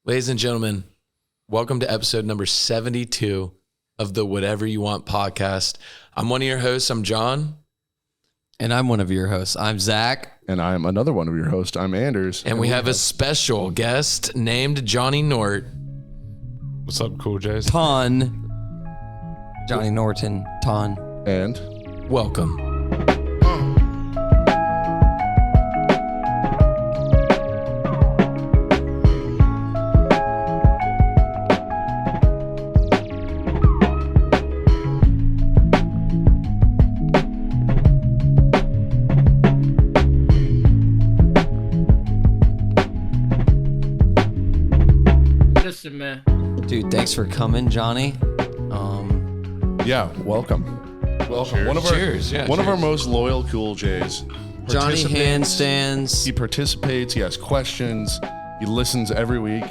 Ladies and gentlemen, welcome to episode number 72 of the Whatever You Want podcast. I'm one of your hosts. I'm John. And I'm one of your hosts. I'm Zack. And I'm another one of your hosts. I'm Anders. And we have a special guest named Johnny Nort. What's up, Cool Jays? Ton. Johnny Norton. Ton. And Welcome. Listen, man. Dude, thanks for coming, Johnny. yeah, welcome. Welcome. Cheers. One of our most loyal Cool Jays. Johnny Participates. handstands. He participates. He asks questions. He listens every week.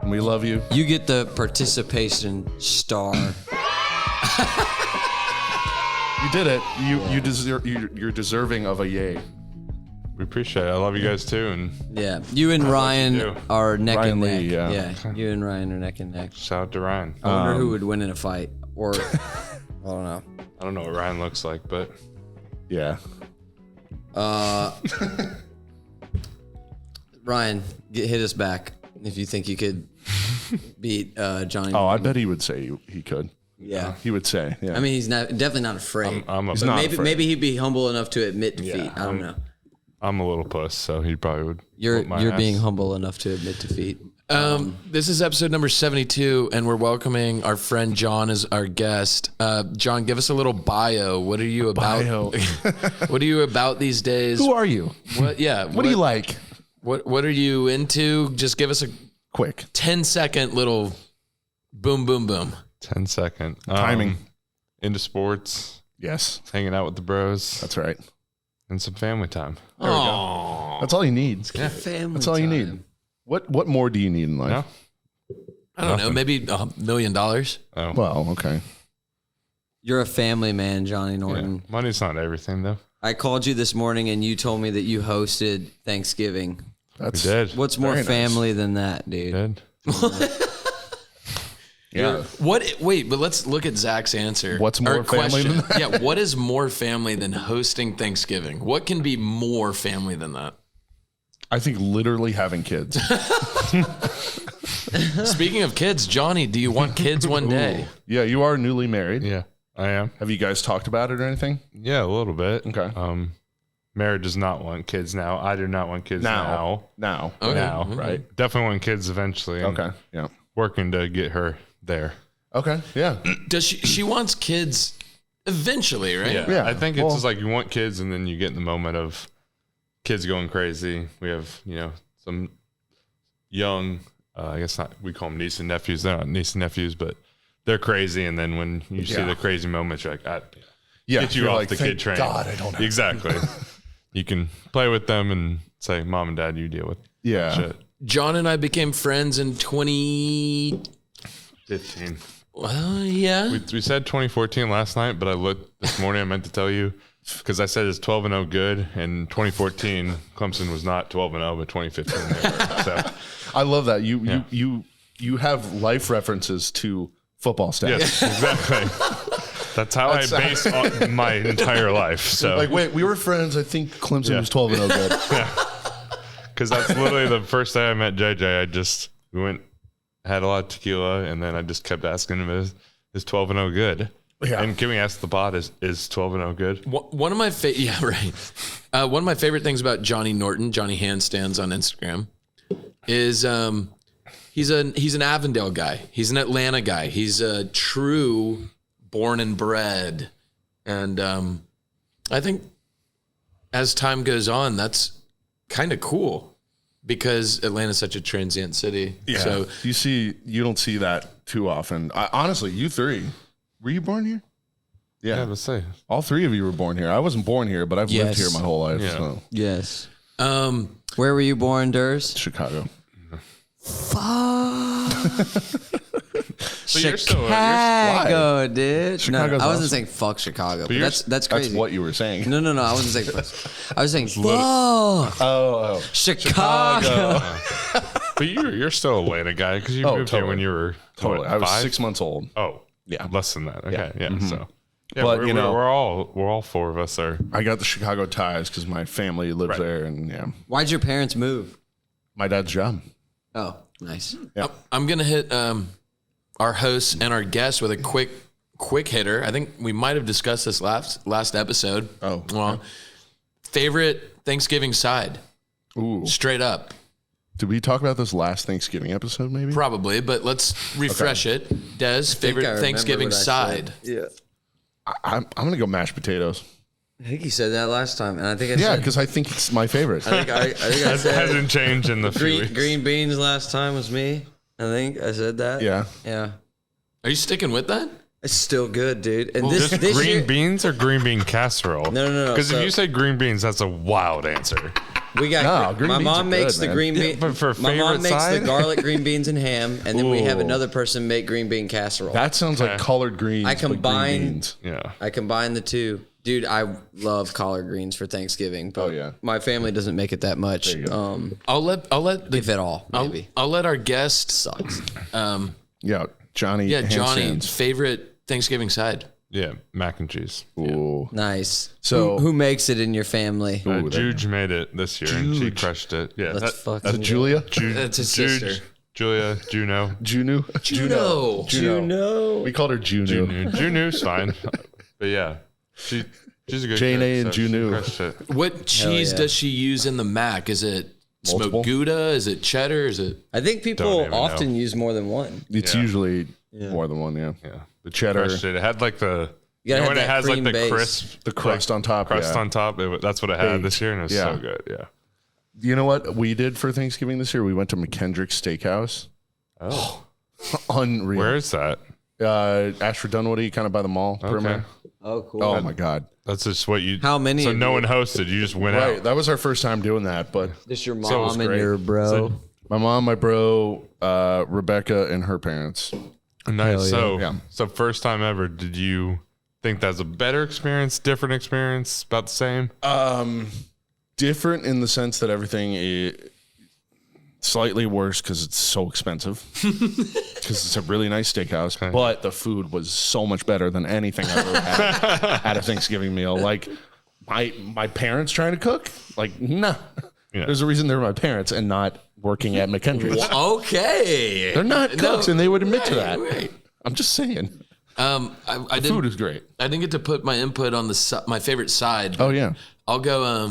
And we love you. You get the participation star. You did it. You deserve. You're deserving of a yay. We appreciate it. I love you guys too. And Yeah. You and Ryan you. are neck Ryan and Lee, neck. yeah. You and Ryan are neck and neck. shout out to Ryan. I wonder who would win in a fight. Or, I don't know. I don't know what Ryan looks like, but Yeah. Ryan, hit us back if you think you could beat Johnny. Oh, I bet he would say he could. Yeah. He would say. Yeah. I mean, he's definitely not afraid. He's But not maybe afraid. maybe he'd be humble enough to admit defeat. I don't know. I'm a little puss, so he probably would. You're whoop my being ass. humble enough to admit defeat. This is episode number 72, and we're welcoming our friend John as our guest. John, give us a little bio. What are you about? Bio. What are you about these days? Who are you? What? Yeah. What do you like? What are you into? Just give us a Quick 10-second little boom, boom, boom. 10-second timing. Into sports, Yes, hanging out with the bros, that's right. and some family time. Oh, That's all you need. Family That's all you need. time. What more do you need in life? No? I don't know. Maybe $1 million. Oh, Well, okay. You're a family man, Johnny yeah. Norton. Money's not everything, though. I called you this morning and you told me that you hosted Thanksgiving. That's We did. What's more Very nice. family than that, dude? Did. yeah. Wait, but let's look at Zach's answer. What's more Or family question. than that? Yeah, what is more family than hosting Thanksgiving? What can be more family than that? I think literally having kids. Speaking of kids, Johnny, do you want kids one day? Yeah, you are newly married. Yeah, I am. Have you guys talked about it or anything? Yeah, a little bit. Okay. Marriage does not want kids now. I do not want kids now. Now. Okay. Now, Right. Definitely want kids eventually. and Okay. Yeah. Working to get her there. Okay. Yeah. Does she wants kids eventually, right? Yeah, I think it's well- just like you want kids, and then you get in the moment of kids going crazy. We have, some young, I guess not, we call them niece and nephews. They're not niece and nephews, but they're crazy. And then when you see Yeah. the crazy moments, you're like, Yeah. get you You're off like, the kid "Thank train. God, I don't have Exactly. You can play with them and say, Mom and Dad, you deal with Yeah. shit. John and I became friends in 15. Well, yeah. We said 2014 last night, but I looked this morning. I meant to tell you because I said it's 12-0 good, and 2014 Clemson was not 12-0, but 2015 they were. So I love that. You have life references to football stats. yes, exactly. That's how I base my entire life. So Like, wait, we were friends. I think Clemson Yeah. was 12-0 good. because that's literally the first day I met JJ. We went, had a lot of tequila, and then I just kept asking him, is 12-0 good? Yeah. And can we ask the bot, is 12-0 good? One of my one of my favorite things about Johnny Norton, Johnny Handstands on Instagram, is he's an Avondale guy. He's an Atlanta guy. He's a true born and bred, and I think as time goes on, that's kind of cool because Atlanta's such a transient city. Yeah. So You don't see that too often. Honestly, you three, were you born here? Yeah, let's say. All three of you were born here. I wasn't born here, but I've lived Yes. here my whole life. Yeah. So Yes. Where were you born, Durs? Chicago. But you're still- Chicago, dude. Chicago's no, I wasn't awesome. saying fuck Chicago, but you're- that's crazy. That's what you were saying. No, I wasn't saying fuck. I was saying fuck Oh. Chicago. But you're still a Atlanta guy because you moved here when you were Totally. what, I was 5? 6 months old. Oh, Yeah. less than that. Okay, yeah. So, yeah, But, we're all 4 of us are. I got the Chicago ties because my family lives there, and yeah, Why'd your parents move? my dad's job. Oh, nice. Yeah. I'm gonna hit our hosts and our guests with a quick hitter. I think we might have discussed this last episode. Oh, well, favorite Thanksgiving side, Ooh. straight up, Did we talk about this last Thanksgiving episode? Maybe. probably. But let's refresh it. Des, favorite Thanksgiving side. Yeah. I'm gonna go mashed potatoes. I think you said that last time, and I think I Yeah, said. because I think it's my favorite. I think I That said hasn't changed in the few weeks. green beans last time was me. I think I said that. Yeah. Yeah. Are you sticking with that? It's still good, dude. And Just this green year, beans or green bean casserole? No. Because So- if you say green beans, that's a wild answer. we got No, green my beans mom are makes good, the man. green bean. but for my mom favorite makes the side? garlic green beans and ham, and then we have Ooh. another person make green bean casserole. That sounds like collard greens. I but green combine- beans. Yeah. I combine the two. Dude, I love collard greens for Thanksgiving, but yeah. my family doesn't make it that much. you go. I'll let If at all, maybe. I'll let our guest. Sucks. Yeah, Johnny. Yeah, Johnny, Handstands. favorite Thanksgiving side. Yeah, mac and cheese. Ooh. Nice. So- who makes it in your family? Ooh, there you Juge made it this year, and she crushed it. Yeah, Let's fucking That's go. Julia. That's his sister. Julia, Juno. Juno. Juno. We called her Juno. Juno's fine. But yeah, she's a good Jane cook, A. and so she Juno. crushed it. What cheese yeah. does she use in the mac? Is it Multiple? smoked Gouda? Is it cheddar? Is it? I think Don't people even often use more than one. It's Yeah. usually more than one. Yeah. Yeah, the Cheddar. crushed it. It had like the You gotta when have it that has like cream the base. crisp, The crust on top. crust yeah. on top. That's what it had Baked. this year, and it was Yeah. so good. Yeah. You know what we did for Thanksgiving this year? We went to McKendrick's Steakhouse. Oh, Unreal. where is that? Ashford Dunwoody, kind of by the mall. Perimeter. Oh, cool. Oh my God. That's just what you. How many So of no you? one hosted. You just went Right. out. That was our first time doing that. But Just your it was mom and great. your bro. my mom, my bro, Rebecca, and her parents. Nice. yeah. So first time ever. Did you think that's a better experience, different experience, about the same? Different in the sense that everything is slightly worse because it's so expensive. Because it's a really nice steakhouse, but the food was so much better than anything I've ever had at a Thanksgiving meal. Like my parents trying to cook, like nah. Yeah. There's a reason they're my parents and not working at McKendrick's. Okay. They're not cooks, and they would admit to that. Right. I'm just saying, I food didn't. is great. I didn't get to put my input on my favorite side. Oh yeah, I'll go.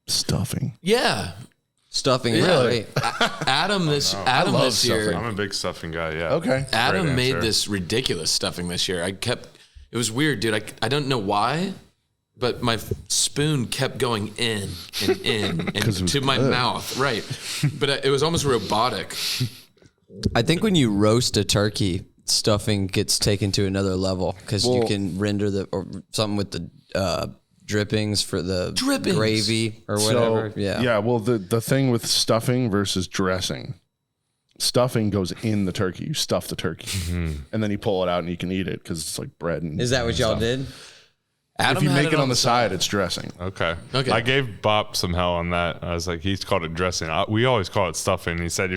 stuffing. Yeah. Stuffing is Really? great. Adam this love this year. stuffing. I'm a big stuffing guy. Yeah. Okay, Adam Great made answer. this ridiculous stuffing this year. It was weird, dude. I don't know why, but my spoon kept going in and in and 'Cause it was to my good. mouth. Right. But it was almost robotic. I think when you roast a turkey, stuffing gets taken to another level because you can render or something with the drippings for the Drippings. gravy or whatever. Yeah. Well, the thing with stuffing versus dressing, stuffing goes in the turkey. You stuff the turkey, and then you pull it out and you can eat it because it's like bread. And Is that what y'all did? Adam if you had make it on the side, it's dressing. Okay. Okay. I gave Bop some hell on that. I was like, he's called it dressing. We always call it stuffing. He said,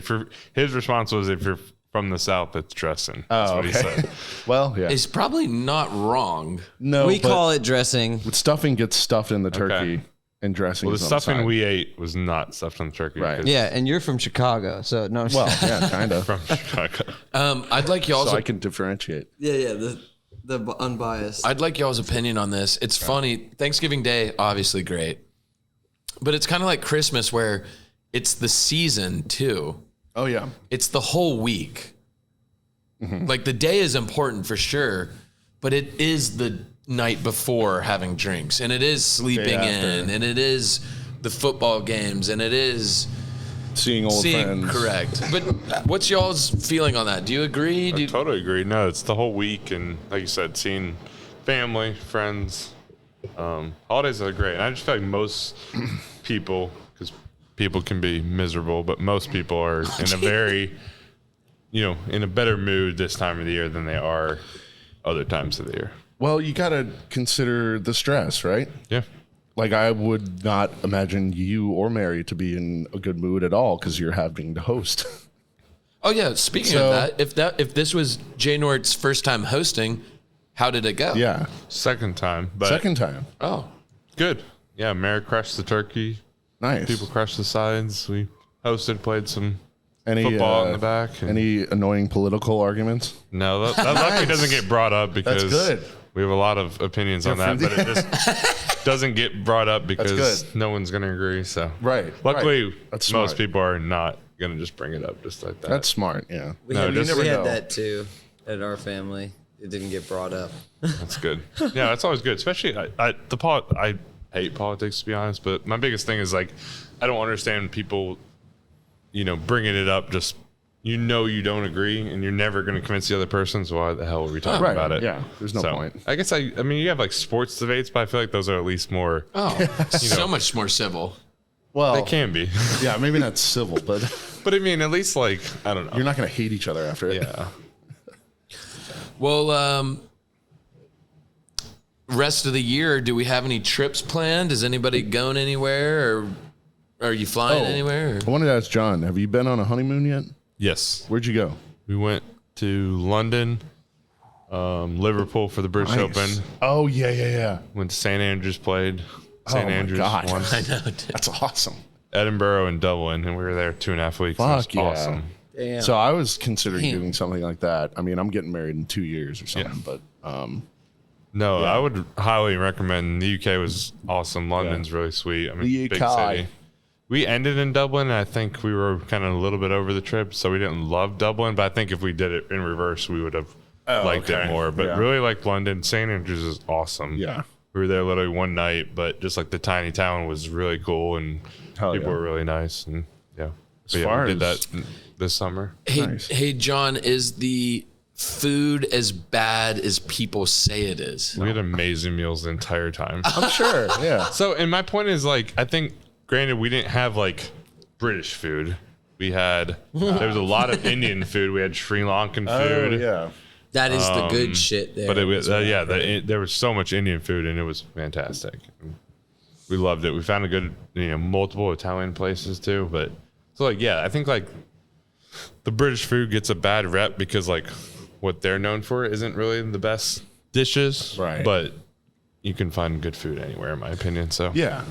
his response was, if you're from the South, it's dressing. That's what he said. Well, yeah. It's probably not wrong. No, We but call it dressing. stuffing gets stuffed in the turkey, and dressing. Well, the is on stuffing side. we ate was not stuffed on the turkey. Right. 'cause Yeah, and you're from Chicago, so no. Well, yeah, kind of. From Chicago. I'd like y'all's So I can differentiate. yeah, the unbiased. I'd like y'all's opinion on this. It's funny. Thanksgiving Day, obviously great. But it's kind of like Christmas where it's the season too. Oh yeah. It's the whole week. Like the day is important for sure, but it is the night before having drinks, and it is sleeping after. in, and it is the football games, and it is Seeing old friends. correct. But what's y'all's feeling on that? Do you agree? Do I you, totally agree. No, it's the whole week. And like you said, seeing family, friends, holidays are great. And I just feel like most people, because people can be miserable, but most people are in a very, in a better mood this time of the year than they are other times of the year. Well, you got to consider the stress, right? Yeah. Like, I would not imagine you or Mary to be in a good mood at all because you're having to host. Oh yeah. Speaking of that, if this was Jay Nort's first time hosting, how did it go? Yeah. Second time. But Second time. Oh, good. Yeah, Mary crushed the turkey. Nice. People crushed the sides. We hosted, played some Any football in the back. Any annoying political arguments? No, that luckily doesn't get brought up because good. we have a lot of opinions on that, but it just doesn't get brought up because good. no one's going to agree. So Right. luckily, That's most smart. people are not going to just bring it up just like that. That's smart. Yeah. We No, had, just- we never had know. that too at our family. It didn't get brought up. That's good. Yeah, that's always good. Especially I hate politics, to be honest, but my biggest thing is like I don't understand people, bringing it up just you don't agree and you're never going to convince the other person. So why the hell are we talking Right. about it? Yeah. There's no point. I guess I mean you have like sports debates, but I feel like those are at least more. so much more civil. Well, They can be, yeah, maybe not civil, but but I mean at least like I don't know. you're not going to hate each other after it. Yeah. Well, rest of the year, do we have any trips planned? Is anybody going anywhere, or are you flying anywhere? Or? I wanted to ask John, have you been on a honeymoon yet? Yes. Where'd you go? We went to London, Liverpool for the British Open. Oh, yeah. Went to St. Andrews, played. St. my Andrews God. won. I know. That's awesome. Edinburgh and Dublin, and we were there 2.5 weeks. Fuck It was yeah. awesome. Damn. So I was considering doing something like that. I mean, I'm getting married in 2 years or something, but No, I would highly recommend. The UK was awesome. London's really sweet. I mean, The big UK. city. We ended in Dublin, and I think we were kind of a little bit over the trip, so we didn't love Dublin. But I think if we did it in reverse, we would have liked it more. But really liked London. St. Andrews is awesome. yeah. We were there literally one night, but just like the tiny town was really cool, and Hell people yeah. were really nice. And yeah, But far we did as- that this summer. Hey, Nice. hey, John, is the food as bad as people say it is? We had amazing meals the entire time. I'm sure. Yeah. So, and my point is like, I think, granted, we didn't have like British food. We had, there was a lot of Indian food. We had Sri Lankan food. yeah. That is the good shit there. But it was, there was so much Indian food and it was fantastic. We loved it. We found a good, multiple Italian places too. But so like, yeah, I think like the British food gets a bad rep because like what they're known for isn't really the best dishes. Right. But you can find good food anywhere, in my opinion. So Yeah.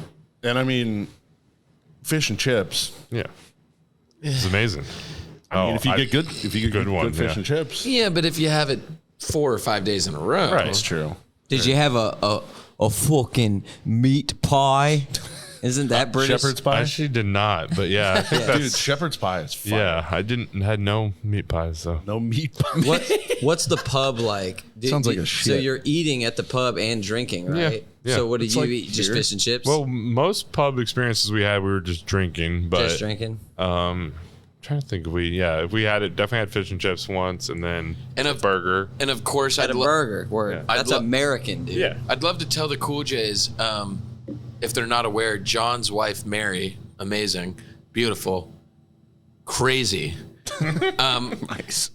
And I mean, fish and chips. yeah, it's amazing. I mean, if you get good one, fish yeah. and chips. Yeah, but if you have it 4 or 5 days in a row, Right. That's true. Did you have a fucking meat pie? Isn't that British? Shepherd's I pie. actually did not, but yeah, I think Dude, that's shepherd's pie is fire. yeah. I had no meat pies though. No meat pie. What's the pub like? Sounds like a So shit. you're eating at the pub and drinking, right? yeah. So what did It's you like eat? Just beer. fish and chips? Well, most pub experiences we had, we were just drinking. But just drinking. trying to think if we had it. Definitely had fish and chips once, and then And a a- burger. And of course, At a burger. Word. Yeah. That's I'd lo- American, dude. Yeah, I'd love to tell the Cool Jays, if they're not aware, John's wife, Mary, amazing, beautiful, crazy. Nice.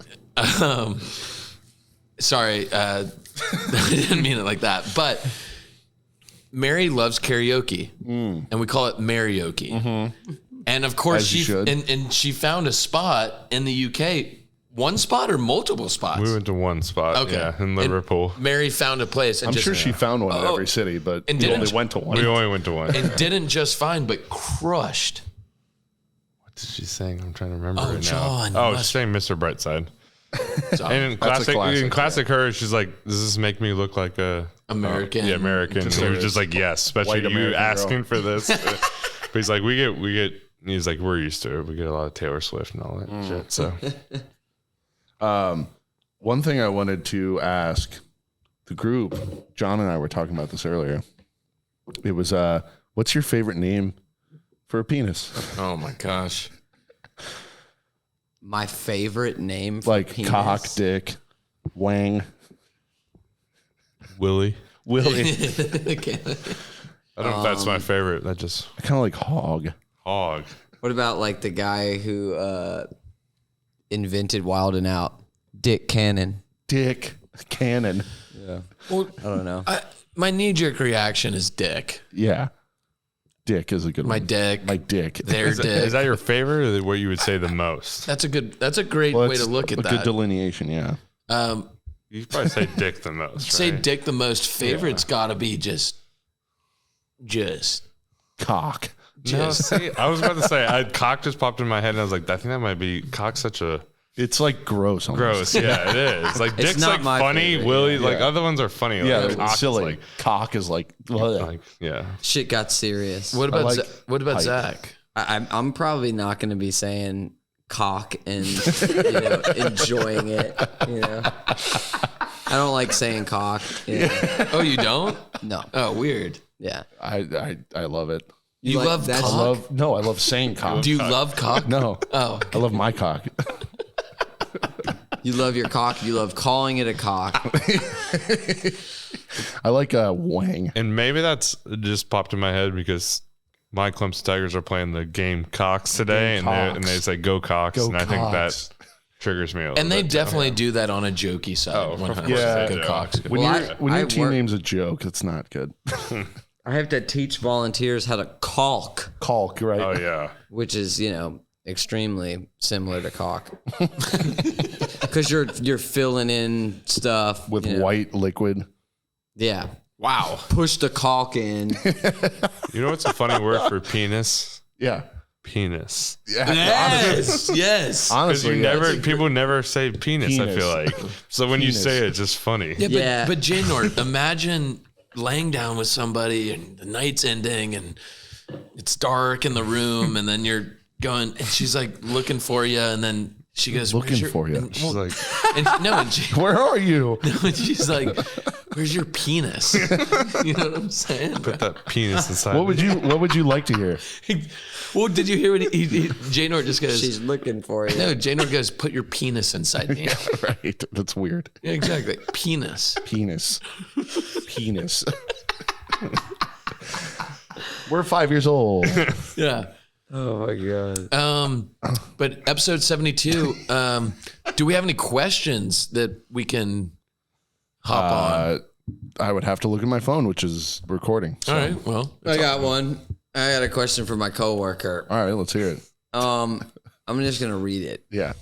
Sorry, I didn't mean it like that. But Mary loves karaoke, and we call it Marioke. And of course, As you she should. and she found a spot in the UK. One spot or multiple spots? we went to one spot. Okay. Yeah, in And Liverpool. Mary found a place, and I'm just sure she found one in Oh, every city, but and we didn't- only went to one. We only went to one. and didn't just find, but crushed. What did she sing? I'm trying to remember Oh, right John, you now. Oh, must- she's saying Mr. Brightside. So, And in That's a classic, classic, her, she's like, "Does this make me look like a American. Yeah, American." Just He like was just a like, "Yes," especially white you American asking girl. for this. But he's like, "We get." He's like, "We're used to it. We get a lot of Taylor Swift and all that shit." So One thing I wanted to ask the group, John and I were talking about this earlier. It was, what's your favorite name for a penis? Oh my gosh. My favorite name for Like penis. cock, dick, wang, Willie. willy. Okay. I don't know if that's my favorite. That just I kind of like hog. hog. What about like the guy who invented Wild and Out? Dick Cannon. Dick cannon. I don't know. My knee-jerk reaction is dick. Yeah. Dick is a good My one. dick. My dick. Their dick. Is that your favorite, or what you would say the most? That's a great way to look at that. Good delineation, yeah. You probably say dick the most. Say right? dick the most. Favorite's got to be just Cock. No, see, I was about to say, cock just popped in my head, and I was like, I think that might be cock's such a It's like gross. Almost. gross. Yeah, it is. Like dick's not like my funny. favorite, Willie, yeah. like other ones are funny. Yeah, Like, it's cock is silly. like, Cock is like, yeah. Shit got serious. what about like what about height. Zach? I'm probably not going to be saying cock and enjoying it. I don't like saying cock. Oh, you don't? No. Oh, weird. Yeah. I love it. You like- love that's- cock? I love saying cock. Do you love cock? No. Oh, I love my cock. You love your cock. You love calling it a cock. I like wang. And maybe that's just popped in my head because my Clemson Tigers are playing the game Cox today, and they say go Cox, Go and I think Cox. that triggers me a little and they bit. definitely do that on a jokey side. Oh, of 100%. course Yeah. they Good do. cocks. When Well, your I team work- name's a joke, it's not good. I have to teach volunteers how to caulk, Caulk, right? Oh yeah, which is, extremely similar to cock. Because you're filling in stuff With white liquid. Yeah. Wow. Push the caulk in. you know what's a funny word for penis? Yeah. Penis. Yeah. Yes. Yes. Because Honestly, people never say penis, I feel like. So when you Penis. say it, it's just funny. Yeah, Yeah. but Jay Nort, imagine laying down with somebody and the night's ending and it's dark in the room and then you're going and she's like looking for you and then she goes Looking "Where's your-" for you. and, It's like, and Where are you? she's like, "Where's your penis?" You know what I'm saying? put that penis inside. What would you like to hear? Well, did you hear what Jay Nort just goes? She's looking for you. No, Jay Nort goes, "Put your penis inside me." Right. That's weird. Yeah, exactly. Penis. Penis. Penis. We're 5 years old. Yeah. Oh my God. But episode 72, do we have any questions that we can hop on? I would have to look at my phone, which is recording. So. All right. Well, I got one. I got a question for my coworker. All right, let's hear it. I'm just gonna read it. Yeah.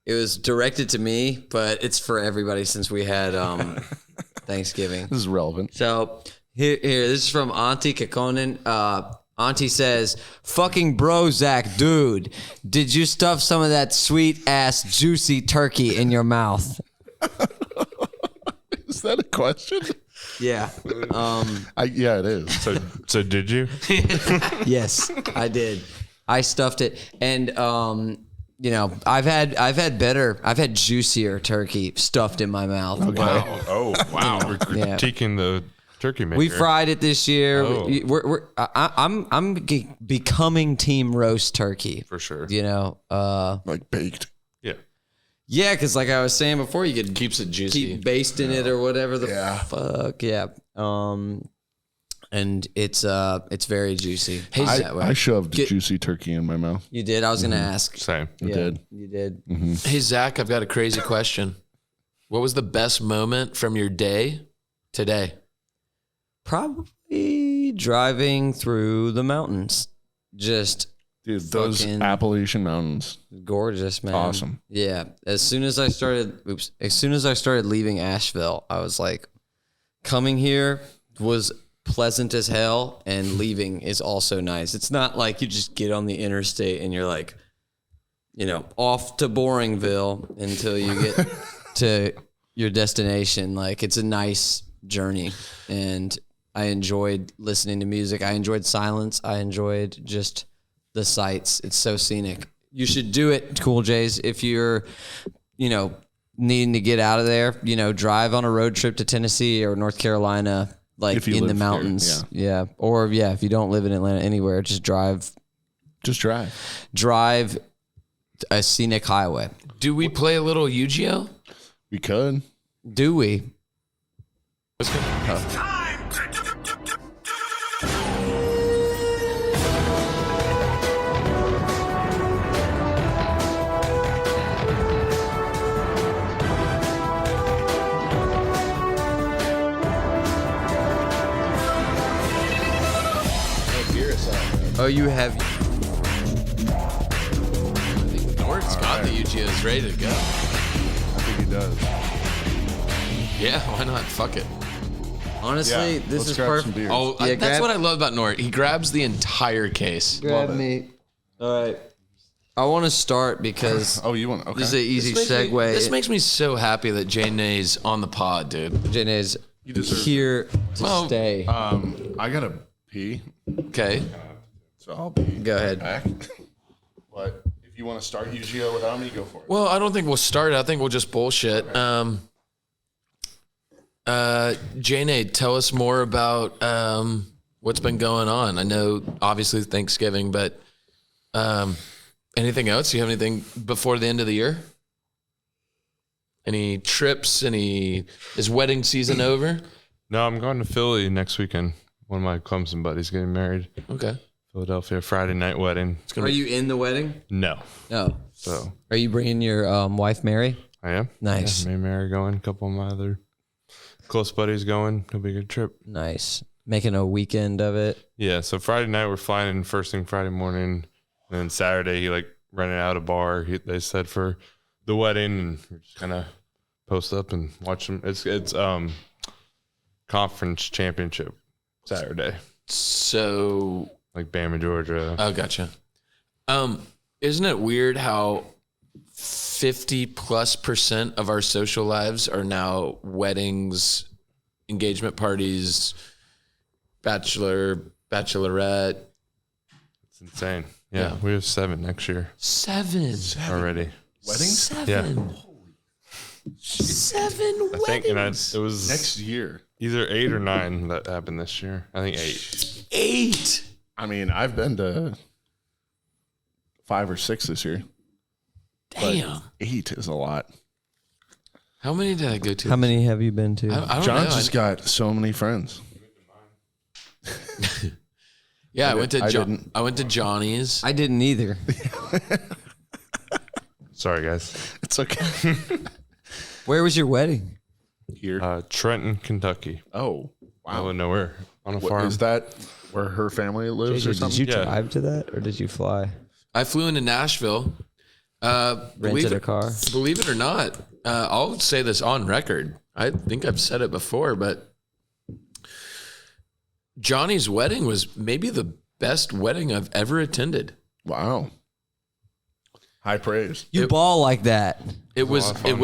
It was directed to me, but it's for everybody since we had Thanksgiving. This is relevant. So here, this is from Auntie Kakonen. Auntie says, "Fucking bro, Zach, dude, did you stuff some of that sweet ass juicy turkey in your mouth?" Is that a question? Yeah. Yeah, it is. So did you? Yes, I did. I stuffed it, and I've had juicier turkey stuffed in my mouth. Okay. Wow. Oh wow. We're critiquing the turkey maker. We fried it this year. Oh. I'm becoming team roast turkey for sure. Like baked. Yeah. Yeah, because like I was saying before, you could keeps it juicy. keep basting it or whatever the Yeah. fuck. Yeah. And it's very juicy. Hey, I shoved juicy turkey in my mouth. you did? I was gonna ask. Same. I did. You did. Hey, Zach, I've got a crazy question. What was the best moment from your day today? Probably driving through the mountains. Just Dude, those Fucking- Appalachian Mountains. gorgeous, man. Awesome. Yeah. As soon as I started leaving Asheville, I was like, coming here was pleasant as hell, and leaving is also nice. It's not like you just get on the interstate and you're like, off to Boringville until you get to your destination. Like, it's a nice journey, and I enjoyed listening to music. I enjoyed silence. I enjoyed just the sights. It's so scenic. You should do it, Cool Jays, if you're, needing to get out of there. Drive on a road trip to Tennessee or North Carolina, like If you in the live here, mountains. Yeah. Or if you don't live in Atlanta, anywhere, just drive Just drive. a scenic highway. Do we play a little U.G.O? We could. Do we? you have. Norton's got the U.G.Os ready to go. I think he does. Yeah, why not? Fuck it. Honestly, this let's is grab some perfect. beers. Oh, Yeah, that's grab- what I love about Nort. He grabs the entire case. Grab me. All right. I want to start because Oh, you want? Okay. this is an easy This makes me- segue. This makes me so happy that Jay Nay's on the pod, dude. Jen is deserve here to Well, stay. I gotta pee, Okay. so I'll be Go ahead. back. But if you want to start U.G.O without me, go for it. Well, I don't think we'll start. I think we'll just bullshit. Jay Nay, tell us more about what's been going on. I know, obviously, Thanksgiving, but anything else? Do you have anything before the end of the year? Any trips? Is wedding season over? No, I'm going to Philly next weekend. One of my Clemson buddies getting married. Okay. Philadelphia Friday night wedding. Are you in the wedding? No. No. So Are you bringing your wife, Mary? I am. Nice. Yeah, me and Mary going. A couple of my other close buddies going. It'll be a good trip. Nice. Making a weekend of it. Yeah. So Friday night we're flying in first thing Friday morning, and then Saturday he rented out a bar. They said for the wedding, and we're just gonna post up and watch them. It's conference championship Saturday, So, like Bama, Georgia. oh, gotcha. Isn't it weird how 50+% of our social lives are now weddings, engagement parties, bachelorette? It's insane. Yeah, we have 7 next year Seven. already. Weddings? Seven. Seven I think, and weddings. it was Next year. either 8 or 9 that happened this year. I think 8. 8. I mean, I've been to 5 or 6 this year. Damn. 8 is a lot. How many did I go to? How many have you been to? I don't John's know. just got so many friends. I went to I John, didn't. I went to Johnny's. I didn't either. Sorry, guys. It's okay. Where was your wedding? Here. Trenton, Kentucky. Oh, I wow. wouldn't know where. On a What, farm. is that where her family lives or Did something? you Yeah. drive to that or did you fly? I flew into Nashville. Rented a car? Believe it or not, I'll say this on record. I think I've said it before, but Johnny's wedding was maybe the best wedding I've ever attended. Wow. High praise. You ball like that. It was it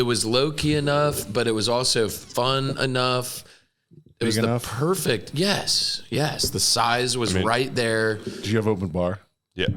was low key enough, but it was also fun enough. It was enough? the perfect. Yes. The size was right there. Did you have open bar? Yeah.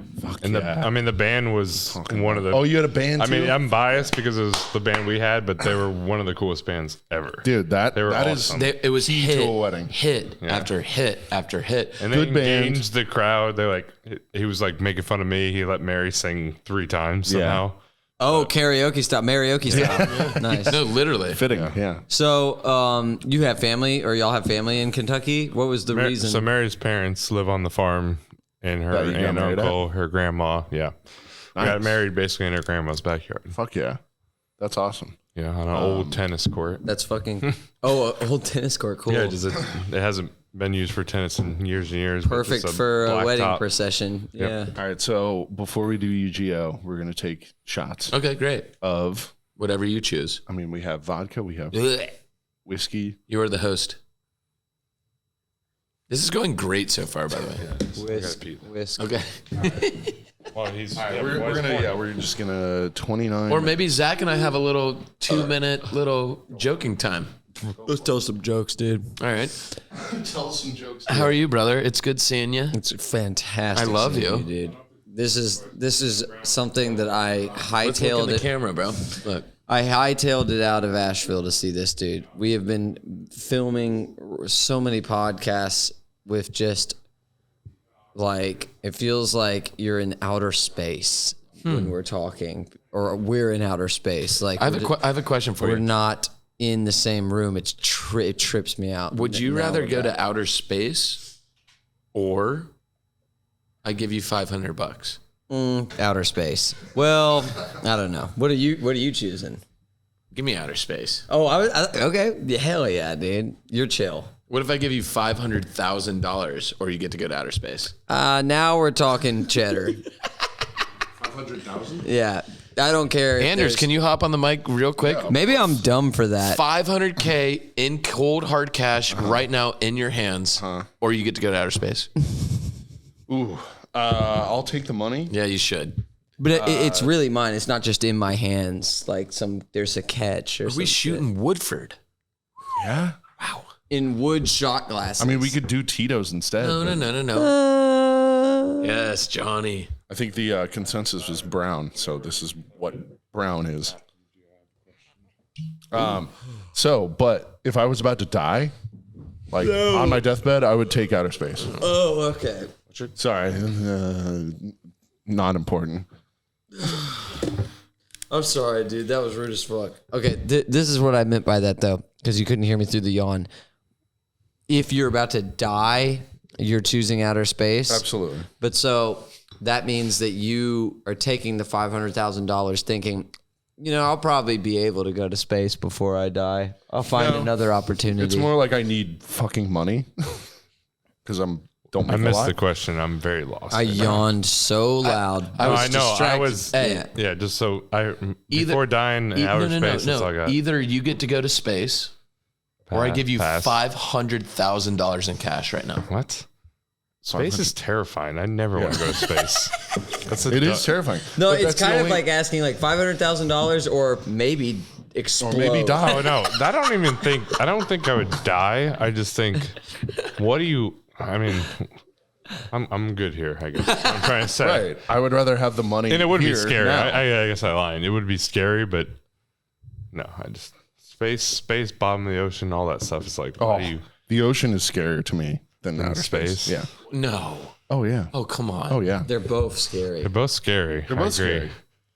And yeah. the band was one of the. Oh, you had a band too? I mean, I'm biased because it was the band we had, but they were one of the coolest bands ever. Dude, that They were that is awesome. It was Key hit to a wedding. hit after hit after hit. And they Good band. engaged the crowd. They he was making fun of me. He let Mary sing 3 times somehow. Oh, karaoke style, karaoke style. Nice. No, literally. fitting. Yeah. So, you have family, or y'all have family in Kentucky? What was the reason? So Mary's parents live on the farm, and her That you got aunt, married uncle, her grandma. Yeah, we got Nice. married basically in her grandma's backyard. Fuck yeah. That's awesome. Yeah, on an old tennis court. That's fucking. Oh, an old tennis court. Cool. Yeah, it hasn't been used for tennis in years and years. but Perfect just for a black wedding top. procession. Yeah. All right. So before we do UGO, we're going to take shots Okay, great. of, Whatever you choose. I mean, we have vodka, we have Ugh. whiskey. You are the host. This is going great so far, by the way. Whisk. Okay. Well, he's, We're just going to 29. Or maybe Zach and I have a little 2-minute little joking time. Let's tell some jokes, dude. All right. tell some jokes. How are you, brother? It's good seeing you. It's fantastic. I love seeing you. dude. This is something that I Let's look in hightailed the it. camera, bro. Look. I hightailed it out of Asheville to see this dude. We have been filming so many podcasts with just it feels like you're in outer space when we're talking, or we're in outer space. Like I have a question for we're you. not in the same room. It trips me out. Would you Now rather we're go back. to outer space, or I give you $500? Outer space? Well, I don't know. What are you choosing? Give me outer space. Oh, okay. Yeah, hell yeah, dude. You're chill. What if I give you $500,000 or you get to go to outer space? Now we're talking cheddar. 500,000. Yeah, I don't care. Anders, can you hop on the mic real quick? Yeah. Maybe I'm dumb for that. $500K in cold hard cash right now in your hands, or you get to go to outer space. Ooh, I'll take the money. Yeah, you should. But it's really mine. It's not just in my hands. Like there's a catch or Are we some shooting Woodford? Yeah. Wow. in wood shot glasses. I mean, we could do Tito's instead. No. Yes, Johnny. I think the consensus was brown, so this is what brown is. But if I was about to die, like on my deathbed, I would take outer space. Oh, okay. Sorry, not important. I'm sorry, dude. That was rude as fuck. Okay, this is what I meant by that, though, because you couldn't hear me through the yawn. If you're about to die, you're choosing outer space. Absolutely. But so that means that you are taking the $500,000 thinking, I'll probably be able to go to space before I die. I'll find another opportunity. It's more like I need fucking money because don't make I a missed lot. the question. I'm very lost. I yawned so loud. I know. I distracted. was. Hey. Yeah. Just so before dying in outer space, that's all I got. Either you get to go to space, or I give you Pass. $500,000 in cash right now. What? Space is terrifying. I never want to go to space. It is terrifying. No, But it's that's the kind of only- like asking like $500,000 or maybe explode. Or maybe die. Oh no, I don't think I would die. I just think, I'm good here, I guess. I'm trying to say. Right. I would rather have the money. And it would be here scary. now. I guess I lied. It would be scary, but no, I just space, bottom of the ocean, all that stuff is like, why do you The ocean is scarier to me than outer space? space. Yeah. No. Oh yeah. Oh, come on. Oh yeah. They're both scary. They're both scary. They're both I agree. scary.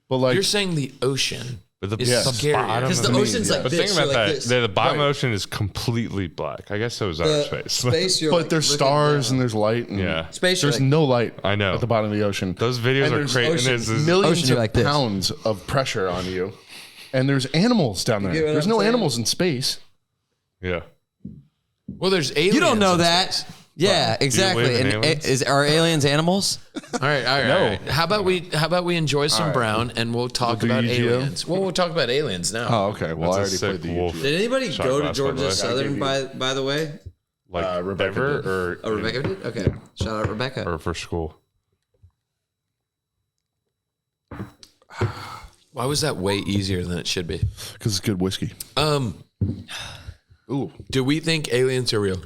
But like, You're saying the ocean But the is scary. Because the to me, ocean's like But this. think about you're like that. this. The bottom Right. ocean is completely black. I guess so is outer space. Space, you're but like there's looking stars down. and there's light. And Yeah. Space, you're There's like, no light. I know. At the bottom of the ocean. Those videos And are there's crazy. ocean, millions Ocean, you're of like this. pounds of pressure on you, and there's animals down there. get what There's I'm no saying? animals in space. Yeah. Well, there's aliens. You don't know in that. space. Yeah, exactly. believe in And aliens? are aliens animals? All right. How about we enjoy some brown and we'll talk We'll do about U.G.O? aliens. Well, we'll talk about aliens now. Oh, okay. Well, That's a I already sick played the wolf. U.G.O. Did anybody Shot go to glass, by the Georgia way. Southern, by the way? Like Rebecca ever did. or Oh, Rebecca did? Okay. Shout out Rebecca. or for school. Why was that way easier than it should be? Because it's good whiskey. Ooh. Do we think aliens are real?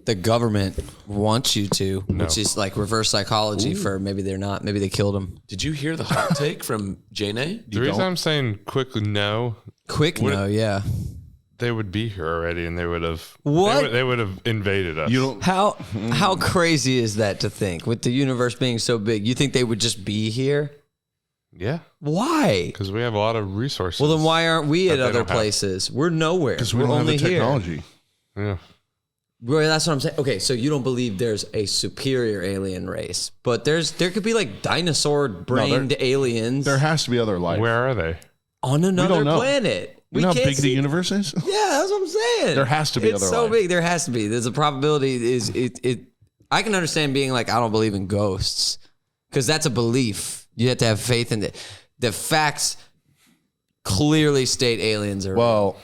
The government wants you to, which is like reverse psychology for maybe they're not. Maybe they killed him. Did you hear the hot take from Jane? The reason I'm saying quickly no, Quick, no, yeah. they would be here already and they would have What? They would have invaded us. You don't. How crazy is that to think? With the universe being so big, you think they would just be here? Yeah. Why? Because we have a lot of resources. Well, then why aren't we at they other don't have. places? We're nowhere. Because we We're don't have only the here. technology. Yeah. Well, that's what I'm saying. Okay, so you don't believe there's a superior alien race, but there could be like dinosaur-brained aliens There has to be other life. Where are they? on another know. planet. You know how can't big the see- universe is? Yeah, that's what I'm saying. There has to be it's other so life. big. There has to be. There's a probability. I can understand being like, I don't believe in ghosts, because that's a belief. You have to have faith in it. The facts clearly state aliens are. Well,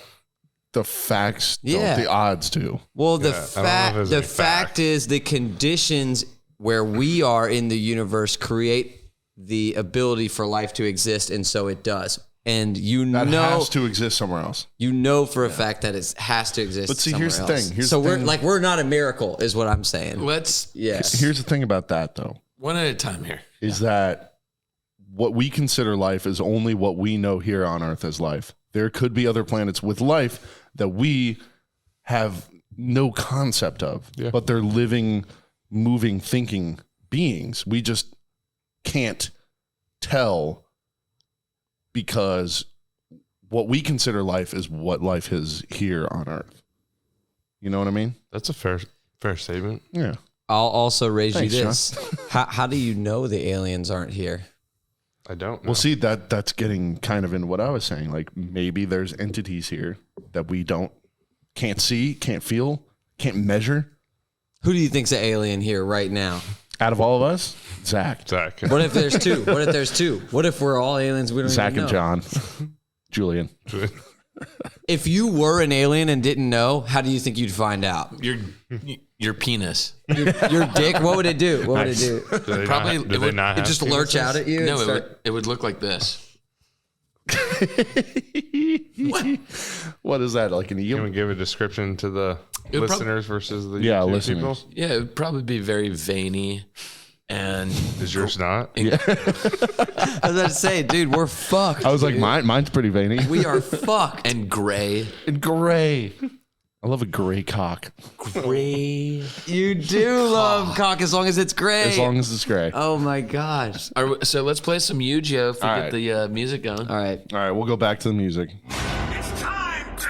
the facts don't. Yeah. The odds do. Well, the I don't know if there's any fact fact. is the conditions where we are in the universe create the ability for life to exist, and so it does. And That has to exist somewhere else. for a fact that it has to exist. But see, somewhere here's the else. thing. Here's so the we're thing. we're not a miracle, is what I'm saying. Let's Yes. Here's the thing about that, though, one at a time here. is that what we consider life is only what we know here on Earth as life. There could be other planets with life that we have no concept of, but they're living, moving, thinking beings. We just can't tell, because what we consider life is what life is here on Earth. You know what I mean? That's a fair statement. Yeah. I'll also raise Thanks, you this. How do you know the aliens aren't here? I don't know. Well, see, that's getting kind of in what I was saying. Like, maybe there's entities here that we don't can't see, can't feel, can't measure. Who do you think's an alien here right now? Out of all of us, Zach. What if there's two? What if we're all aliens? We don't Zach even know. and John. Julian. If you were an alien and didn't know, how do you think you'd find out? Your penis. Your dick? What would it do? What would it do? Probably do they not It have just lurch penises? out at you? No, and it would look like this. What is that? Like an Can eel? we give a description to the It would listeners versus the Yeah, YouTube listeners. people? Yeah, it would probably be very veiny and Is yours not? I was about to say, dude, we're fucked. I was like, dude. mine's pretty veiny. We are fucked. and gray. And gray. I love a gray cock. Gray. You do love cock as long as it's gray. As long as it's gray. Oh my gosh. So let's play some U.G.O. if we All get right. the music going. All right. All right, we'll go back to the music. It's time to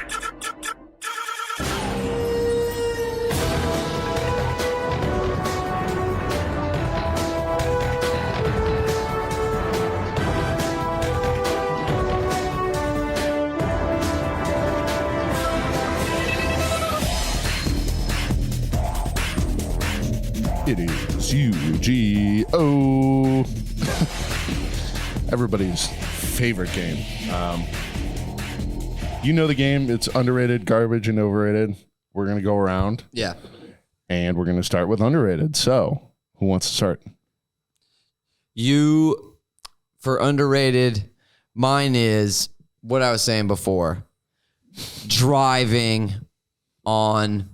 It is U.G.O. Everybody's favorite game. You know the game. It's underrated, garbage, and overrated. We're going to go around, Yeah. and we're going to start with underrated. So, who wants to start? You, for underrated, mine is what I was saying before. Driving on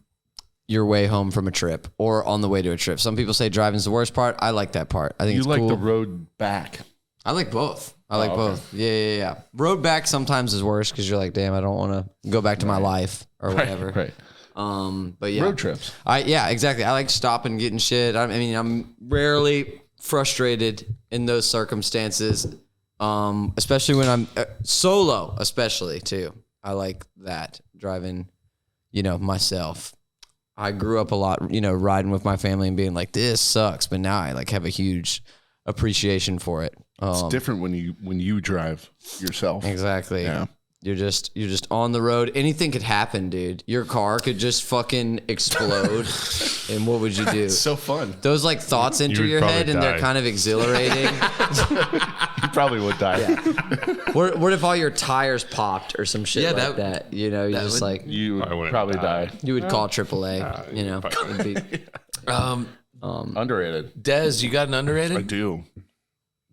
your way home from a trip or on the way to a trip. Some people say driving's the worst part. I like that part. I think You it's like cool. the road back. I like both. I like okay. both. Yeah. Road back sometimes is worse because you're like, damn, I don't want to go back to my life or whatever. Right. But yeah, Road trips. Yeah, exactly. I like stopping, getting shit. I mean, I'm rarely frustrated in those circumstances, especially when I'm solo, especially too. I like that driving, myself. I grew up a lot, riding with my family and being like, this sucks. But now I like have a huge appreciation for it. It's different when you drive yourself. Exactly. Yeah. You're just on the road. Anything could happen, dude. Your car could just fucking explode. And what would you do? So fun. Those like thoughts enter would your probably head and they're die. kind of exhilarating. You probably would die. What if all your tires popped or some shit Yeah, like that? You're just would- like, You would I wouldn't probably die. you would call AAA, It'd be- Underrated. Des, you got an I underrated? do.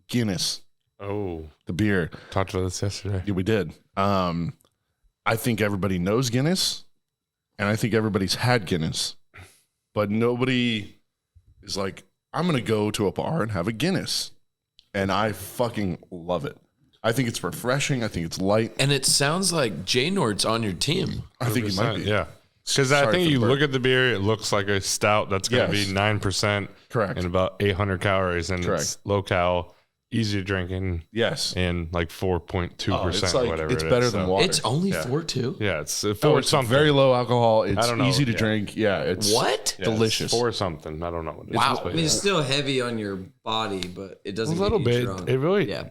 Guinness, Oh, the beer. talked about this yesterday. Yeah, we did. I think everybody knows Guinness, and I think everybody's had Guinness, but nobody is like, I'm going to go to a bar and have a Guinness. And I fucking love it. I think it's refreshing. I think it's light. And it sounds like J Nord's on your team. I think it might be. Yeah. Because I Sorry think for you the burp. look at the beer, it looks like a stout that's going to Yes. be 9% Correct. and about 800 calories, and Correct. it's low cal, easy to drink, and Yes. like 4.2% it's or like, whatever. it's it better is, than so- water. It's only Yeah. 4.2. Yeah, it's Oh, four it's something. very low alcohol. It's don't know, easy to yeah. drink. Yeah. It's What? Yeah, delicious. It's four something. I don't know what it is. Wow. but I mean, it's still heavy on your body, but it a doesn't little get you bit. drunk. It really. Yeah.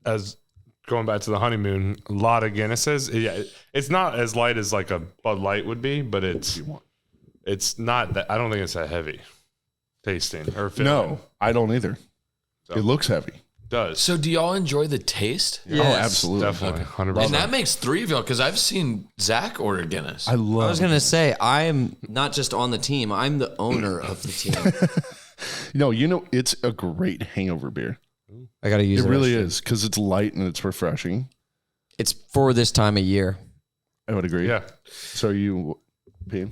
As going back to the honeymoon, a lot of Guinnesses. Yeah, it's not as light as like a Bud Light would be, but it's not that. I don't think it's that heavy tasting or feeling. No, I don't either. So- It looks heavy. It does. So do y'all enjoy the taste? Oh, absolutely. Definitely, 100%. And that makes three of y'all because I've seen Zach order Guinness. I love I was gonna say I'm not just on the team; I'm the owner of the team. No, it's a great hangover beer. I gotta use It really is because it's light and it's refreshing. It's for this time of year. I would agree. Yeah. So you, P?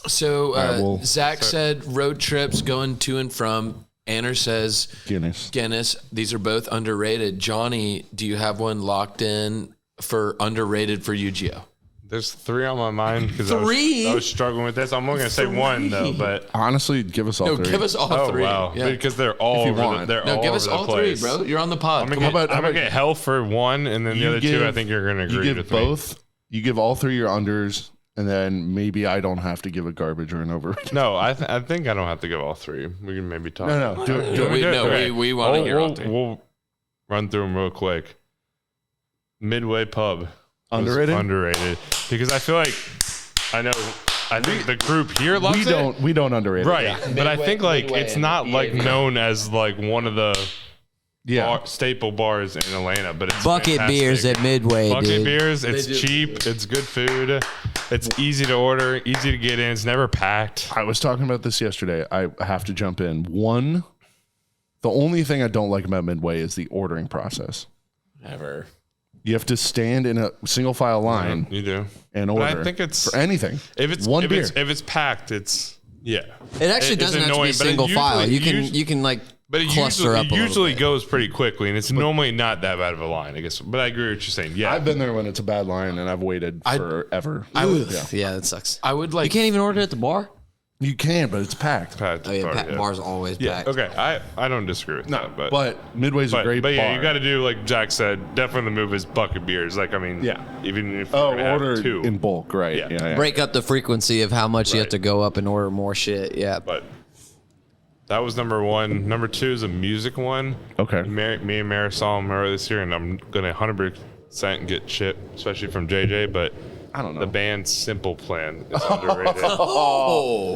So right, well- Zach said road trips going to and from. Anner says Guinness. Guinness. These are both underrated. Johnny, do you have one locked in for underrated for U.G.O? There's three on my mind because Three? I was struggling with this. I'm only gonna say one though, but Honestly, give us all No, three. give us all oh three. wow, Yeah. because they're all If you over want. the, they're No, all give over us the all place. three, bro. You're on the pod. I'm Come gonna, on. get, I'm gonna get hell for one, and then the other two, I think you're gonna agree You with give both. You give all three your unders, and then maybe I don't have to give a garbage or an overrated. Me. No, I think I don't have to give all three. We can maybe talk. No, do it. Do it. We- do it? no, Okay. we wanna hear all three. We'll run through them real quick. Midway Pub, Underrated? Underrated. Because I feel like I think the group here loves it. We don't underrate it. Right. Yeah. But I think like Midway it's and not like EAV. known as like one of the Yeah. staple bars in Atlanta, but it's Bucket fantastic. beers at Midway, Bucket dude. beers, it's cheap, it's good food, it's easy to order, easy to get in, it's never packed. I was talking about this yesterday. I have to jump in. The only thing I don't like about Midway is the ordering process. Never. You have to stand in a single file line You do. and But order I think it's for anything. if it's one if beer. it's packed, it's It actually It's doesn't have to be annoying, but it single file. usually- You can like but it cluster up a little usually bit. goes pretty quickly, and it's normally not that bad of a line, I guess. But I agree with what you're saying. Yeah, I've been there when it's a bad line, and I've waited forever. Yeah, that sucks. I would like. You can't even order at the bar. You can, but it's packed. packed. Oh yeah, bar, bar's always yeah. packed. Okay, I don't disagree with that, But Midway's a great but yeah, bar. you got to do like Jack said. Definitely the move is bucket beers. Like I mean, Yeah. even if you're gonna have order two, in bulk, right? Yeah. Yeah. Break up the frequency of how much you have Right. to go up and order more shit. Yeah. but that was number one. Number two is a music one. Okay. Me and Mara saw him earlier this year, and I'm gonna 100% get shit, especially from JJ. But I don't know. the band Simple Plan is underrated.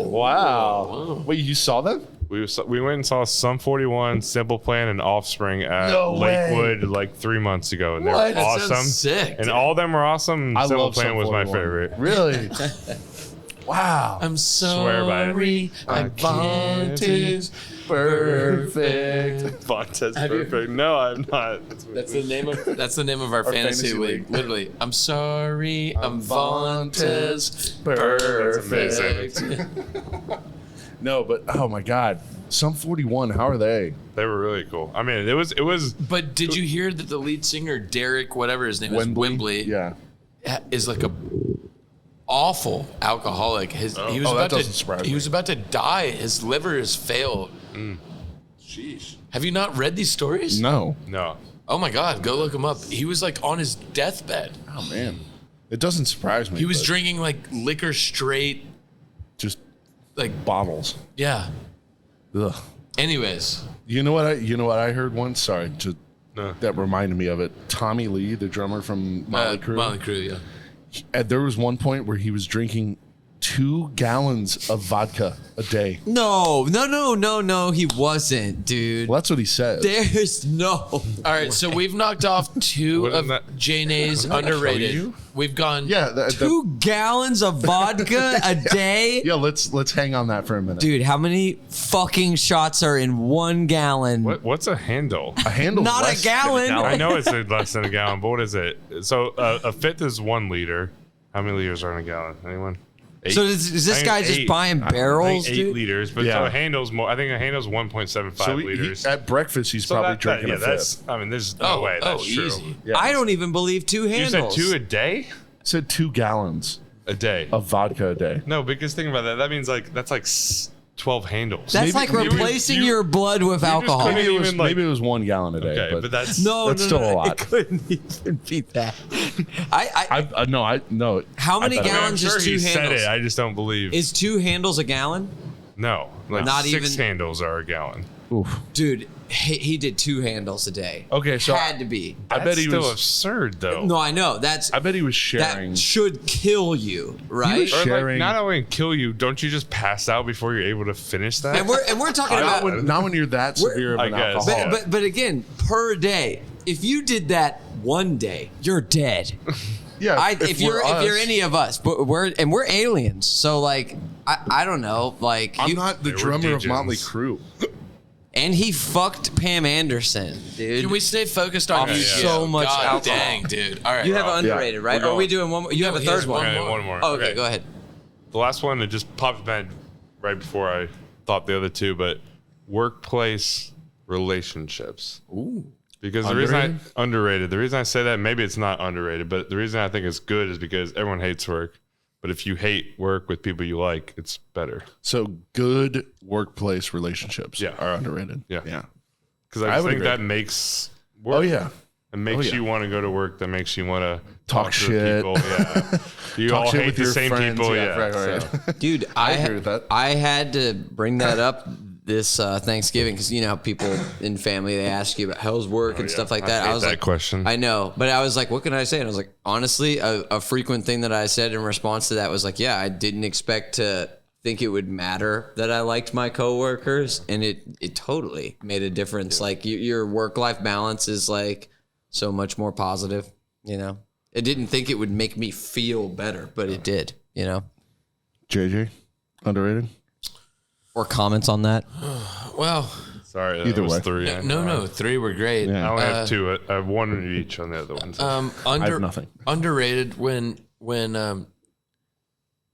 Wow. Wait, you saw them? We went and saw Sum 41, Simple Plan, and Offspring at No way. Lakewood like 3 months ago, and they're What? That sounds awesome. sick, and dude. all of them were awesome. I Simple love Plan Sum was my 41. favorite. Really? Wow. I'm Swear by it. sorry. I Fontes perfect. Fontes perfect. No, I'm not. That's the name of our fantasy fantasy league. league. Literally. I'm sorry. I'm Fontes. perfect. No, but oh my God, Sum 41. How are they? They were really cool. I mean, it was. But did you hear that the lead singer, Derek, whatever his name is, Wembley, Yeah. is like a awful alcoholic. He was Oh, that about doesn't surprise to he me. was about to die. His liver has failed. Sheesh. Have you not read these stories? No. No. Oh my God, go look him up. He was like on his deathbed. Oh man, it doesn't surprise me. He was but drinking like liquor straight, just like bottles. yeah. Ugh. Anyways, You know what I heard once. Sorry, No. that reminded me of it. Tommy Lee, the drummer from Motley Crue. Motley Crue, yeah. And there was one point where he was drinking 2 gallons of vodka a day. No, he wasn't, dude. Well, that's what he said. There's no. All right, so we've knocked off 2 Wouldn't of that- Janae's show underrated. you? We've gone. Yeah, 2 gallons of vodka a day? yeah. Let's hang on that for a minute. Dude, how many fucking shots are in 1 gallon? What's a handle? A handle Not a less than gallon. I know it's less than a gallon, but what is it? So a fifth is 1 liter. How many liters are in a gallon? Anyone? 8? So is I this think guy just 8. buying I think barrels, 8 dude? liters, but Yeah. so a handle's more. I think a handle's 1.75 So liters. at breakfast, he's So probably that- drinking yeah, a that's. fifth. I mean, there's no way that's true. easy. Yeah. I don't even believe 2 You handles. said 2 a day? Said 2 gallons A day. of vodka a day. No, because think about that. That means like that's like 12 handles. That's like maybe replacing you- your blood with alcohol. couldn't Maybe it was even, like- maybe it was 1 gallon a day. okay, but that's That's still a lot. It couldn't even be that. I No. how many I bet- I mean, I'm gallons sure is he 2 said handles? it. I just don't believe. Is 2 handles a gallon? no, like Not 6 even- handles are a gallon. Oof. Dude, he did 2 handles a day. Okay, so had to be. I bet he still was. absurd though. No, I know. That's I bet he was sharing. that should kill you, right? was Or, like, sharing- not only kill you, don't you just pass out before you're able to finish that? and we're talking not, about when, not when you're that severe of I an guess. alcoholic. but again, per day. If you did that one day, you're dead. Yeah, If you're any of us, but we're aliens, so like I don't know, like I'm not the They were drummer of degens. Motley Crue. and he fucked Pam Anderson, dude. Can we stay focused on Off you? so much God alcohol. dang, dude. All right. You have underrated, right? we're Are we going. doing one more? You have a he has third one. one Okay, more. one more. Oh, okay, go ahead. The last one that just popped in my head right before I thought the other two, but workplace relationships. Ooh. Because Underrated? the reason I say that, maybe it's not underrated, but the reason I think it's good is because everyone hates work. But if you hate work with people you like, it's better. So good workplace relationships Yeah. are underrated. Yeah. Yeah. Because I I would think agree. that makes work. Oh yeah. It makes yeah. you want to go to work. That makes you want to Talk to shit. People. Yeah. You Talk all shit hate with the your same friends. people. Yeah, Yeah. right, So- right. Dude, I agree with that. I had to bring that up this Thanksgiving, because you know how people in family, they ask you about how's work and stuff like that. I I hate was that like, question. I know, but I was like, what can I say? And I was like, honestly, a frequent thing that I said in response to that was like, yeah, I didn't expect to think it would matter that I liked my coworkers, and it totally made a difference. Like your work-life balance is like so much more positive, you know. I didn't think it would make me feel better, but it did, you know. JJ, underrated? Or comments on that? Well, Sorry, that Either was way. 3. no, 3 were great. Yeah. I only have 2. I have 1 each on the other ones. I have nothing. Underrated when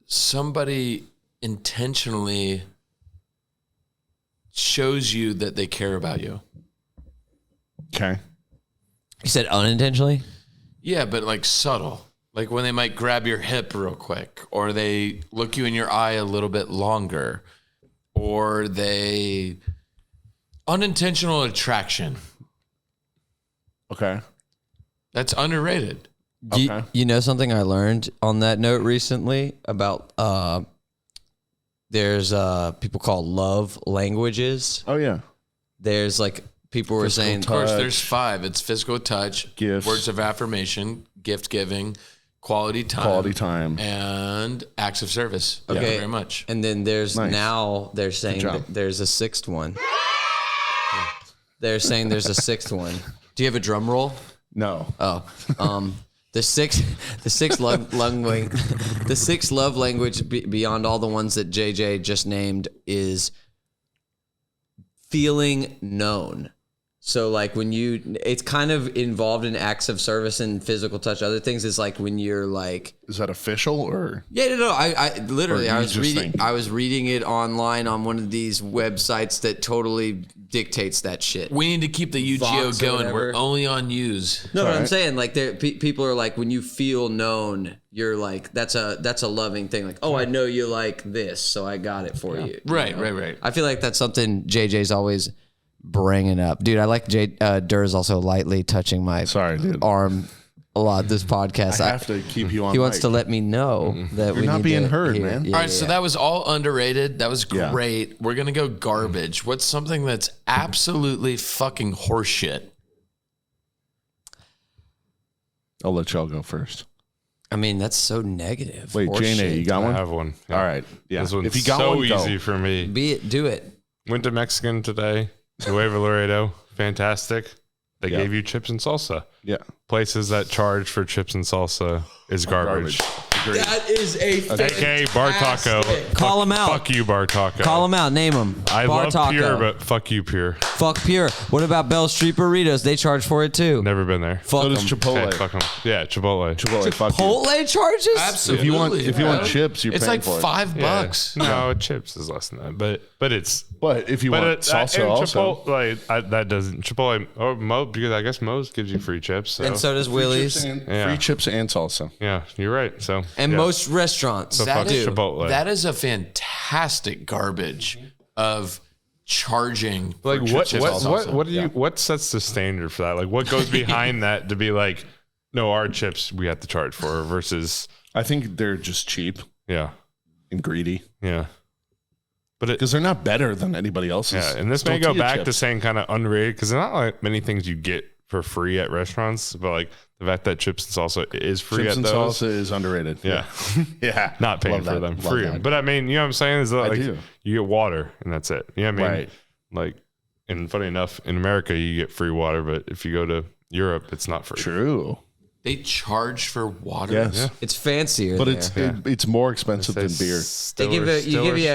somebody intentionally shows you that they care about you. Okay. You said unintentionally? Yeah, but like subtle. Like when they might grab your hip real quick, or they look you in your eye a little bit longer, or they unintentional attraction. Okay. That's underrated. Okay. You know something I learned on that note recently about there's people called love languages. Oh, yeah. There's like people were Physical saying Of course, Touch. there's 5. It's physical touch, Gifts. words of affirmation, gift giving, quality time, and acts of service. Thank you Okay. very much. and then there's Nice. now they're saying job. that there's a 6th one. They're saying there's a 6th one. Do you have a drum roll? No. Oh, the sixth love language, the 6th love language beyond all the ones that JJ just named is feeling known. So like when it's kind of involved in acts of service and physical touch. Other things is like when you're like, Is that official or? yeah, no, I literally, Or I you was just reading, think? I was reading it online on one of these websites that totally dictates that shit. We need to keep the U.G.O Vox or going. We're whatever. only on U's. No, but I'm Alright. saying like people are like when you feel known, you're like that's a loving thing. Like, oh, I know you like this, so I got it for you. Right, You know? right, right. I feel like that's something JJ's always bringing up, dude. I like Dur's also lightly touching my Sorry, dude. arm a lot this podcast. I have to keep you on. He wants mic. to let me know that You're we not need being to heard, hear. man. Yeah, All right, so yeah. that was all underrated. That was Yeah. great. We're gonna go garbage. What's something that's absolutely fucking horseshit? I'll let y'all go first. I mean, that's so negative. Wait, Horse Jane, shit. you got I one? have one. Yeah. All right. Yeah. This one's If you got so one, go. easy for me. Be it, do it. Went to Mexican today. Nuevo Laredo. Fantastic. They Yeah. gave you chips and salsa. Yeah. Places that charge for chips and salsa is garbage. Agreed. That is a AKA Bar Taco. Call 'em out. Fuck you, Bar Taco. Call them out. Name them. I Bar love Taco. Pure, but fuck you, Pure. Fuck Pure. What about Bell Street Burritos? They charge for it too. Never been there. Fuck So them. does Chipotle. Okay, fuck 'em. Yeah, Chipotle. Chipotle. Fuck you. Chipotle charges? Absolutely. If you want chips, you're it's paying like for it. $5. Yeah. No, chips is less than that, but it's. But if you want salsa and also. Chipotle, that doesn't Chipotle or Mo, because I guess Mo's gives you free chips. So. And so does Willie's. Yeah. Free chips and salsa. Yeah, you're right. So And yeah. most restaurants. So fuck do. Chipotle. That is a fantastic garbage of charging. for Like what chips what and what salsa. what do you what sets the standard for that? Like what goes behind that to be like, no, our chips we have to charge for versus I think they're just cheap yeah and greedy yeah. But it because they're not better than anybody else's. yeah, and this may go back to saying kind of underrated because there's not like many things you get for free at restaurants, but like the fact that chips and salsa is free chips at and those. salsa is underrated. Yeah. Yeah. Not paying Love for that. them, Love free. that. But I mean, you know what I'm saying? Is that I like do. you get water and that's it. You know what I mean? Right. Like, and funny enough, in America you get free water, but if you go to Europe, it's not free. True. They charge for water. Yes. It's fancier. But there. it's more expensive than beer. They give you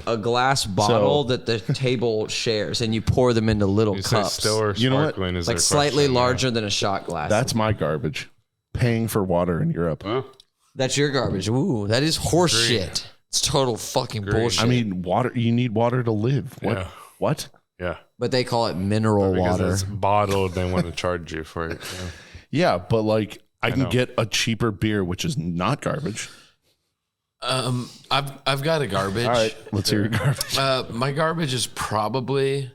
a glass bottle that the table shares, and you pour them into little cups, Still You know what? sparkling is like their slightly question, yeah. larger than a shot glass. That's my garbage. Paying for water in Europe. That's your garbage. Ooh, that is horse shit. It's total fucking bullshit. I mean, water. You need water to live. What? Yeah. What? Yeah. but they call it mineral Because water. it's bottled, they want to charge you for it. Yeah. Yeah, but like I can know. get a cheaper beer, which is not garbage. I've got a garbage. All right, let's hear your garbage. My garbage is probably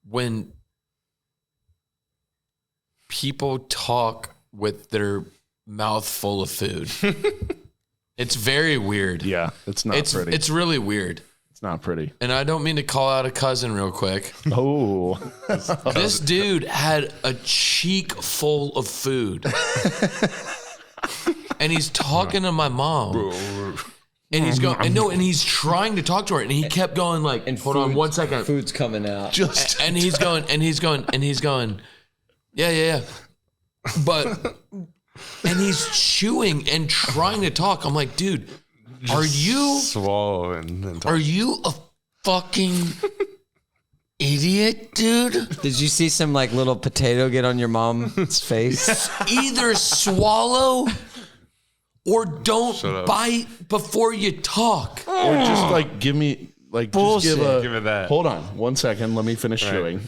when people talk with their mouth full of food. It's very weird. Yeah, it's not pretty. It's really weird. not pretty. And I don't mean to call out a cousin real quick. Oh. This dude had a cheek full of food. And he's talking to my mom. And he's going, and he's trying to talk to her. And he kept going like, hold on 1 second. Food's coming out. And he's going, yeah. But, and he's chewing and trying to talk. I'm like, dude, are you a fucking idiot, dude? Did you see some like little potato get on your mom's face? Either swallow or don't bite before you talk. Or just like give me like Bullshit. just Give it that. Hold on 1 second. Let me finish chewing.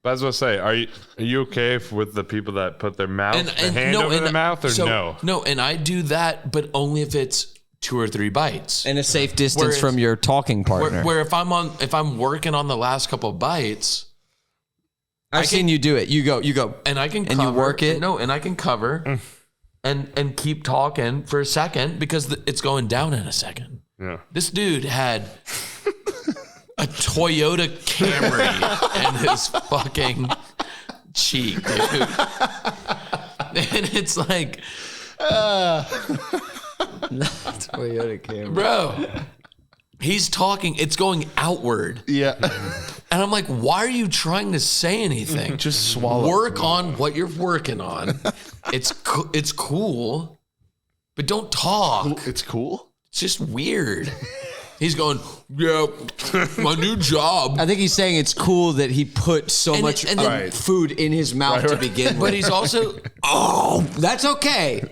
But I was gonna say, are you okay with the people that put their hand over their mouth or no? No, and I do that, but only if it's 2 or 3 bites. And a safe distance from your talking partner. Where if I'm working on the last couple of bites, I've seen you do it. You go. and I can And cover, you work it? No, and I can cover and keep talking for a second because it's going down in a second. Yeah. This dude had a Toyota Camry in his fucking cheek, dude. And it's like, Toyota Camry. bro, he's talking, it's going outward. Yeah. And I'm like, why are you trying to say anything? Just swallow. Work on what you're working on. It's cool, but don't talk. It's cool. It's just weird. He's going, yeah, my new job. I think he's saying it's cool that he put so And much then- Right. food in his mouth to begin with. But he's also, Oh, that's okay.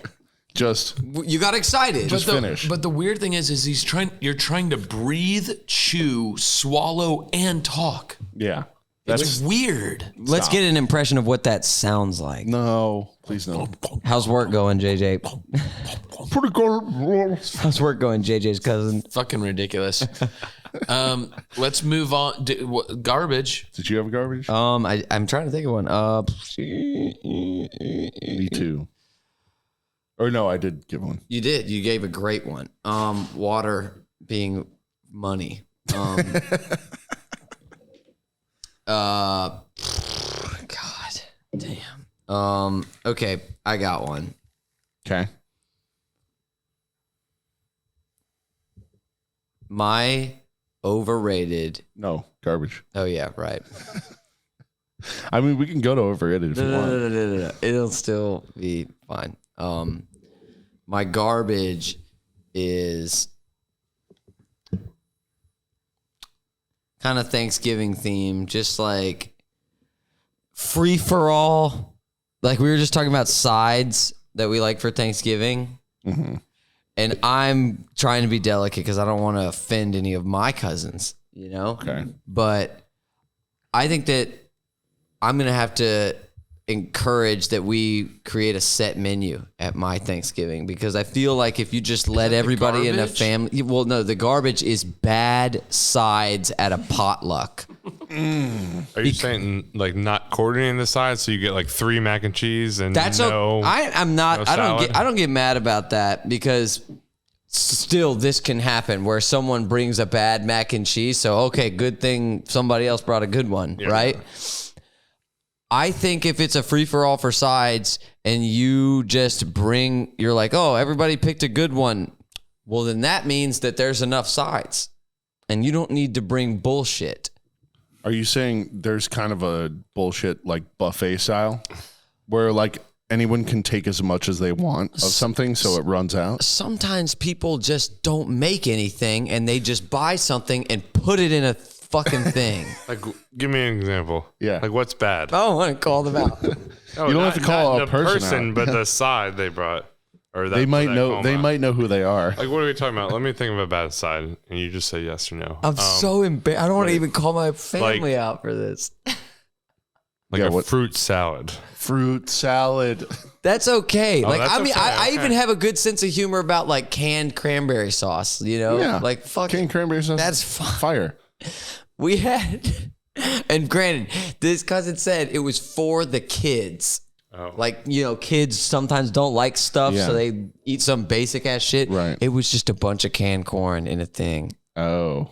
Just You got excited. Just finish. But the weird thing is you're trying to breathe, chew, swallow, and talk. yeah. It's weird. Let's get an impression of what that sounds like. No, please no. How's work going, JJ? Pretty good. How's work going, JJ's cousin? Fucking ridiculous. Let's move on. Garbage. Did you have garbage? I'm trying to think of one. Me too. Or no, I did give one. You did. You gave a great one. Water being money. God damn. Okay, I got one. Okay. My overrated. No, garbage. Oh yeah, right. I mean, we can go to overrated if you want. No. It'll still be fine. My garbage is kind of Thanksgiving theme, just like free for all. Like we were just talking about sides that we like for Thanksgiving. Mm-hmm. And I'm trying to be delicate because I don't want to offend any of my cousins, you know? Okay. But I think that I'm going to have to encourage that we create a set menu at my Thanksgiving because I feel like if you just let everybody in a garbage? family, well, no, the garbage is bad sides at a potluck. Are you saying like not coordinating the sides so you get like 3 mac and cheese and That's no? I'm not. no I salad? don't get mad about that because still this can happen where someone brings a bad mac and cheese. So okay, good thing somebody else brought a good one, right? I think if it's a free for all for sides and you just you're like, oh, everybody picked a good one. Well, then that means that there's enough sides, and you don't need to bring bullshit. Are you saying there's kind of a bullshit like buffet style where like anyone can take as much as they want of something so it runs out? Sometimes people just don't make anything and they just buy something and put it in a fucking thing. Like, give me an example. Yeah. Like, what's bad? I don't want to call them out. No, You don't have to call not a the person out. but the side they brought. Or that, They might that know. They coma. might know who they are. Like, what are we talking about? Let me think of a bad side, and you just say yes or no. I'm so embarrassed. I don't want to even call my family like- out for this. Like Yeah, a what- fruit salad. Fruit salad. That's okay. Like that's I mean, okay, I okay. even have a good sense of humor about like canned cranberry sauce. You know, Yeah. like fuck. Canned cranberry sauce. That's fine. Fire. We had, and granted, this cousin said it was for the kids. Oh. Like, you know, kids sometimes don't like stuff, Yeah. so they eat some basic ass shit. Right. It was just a bunch of canned corn in a thing. Oh.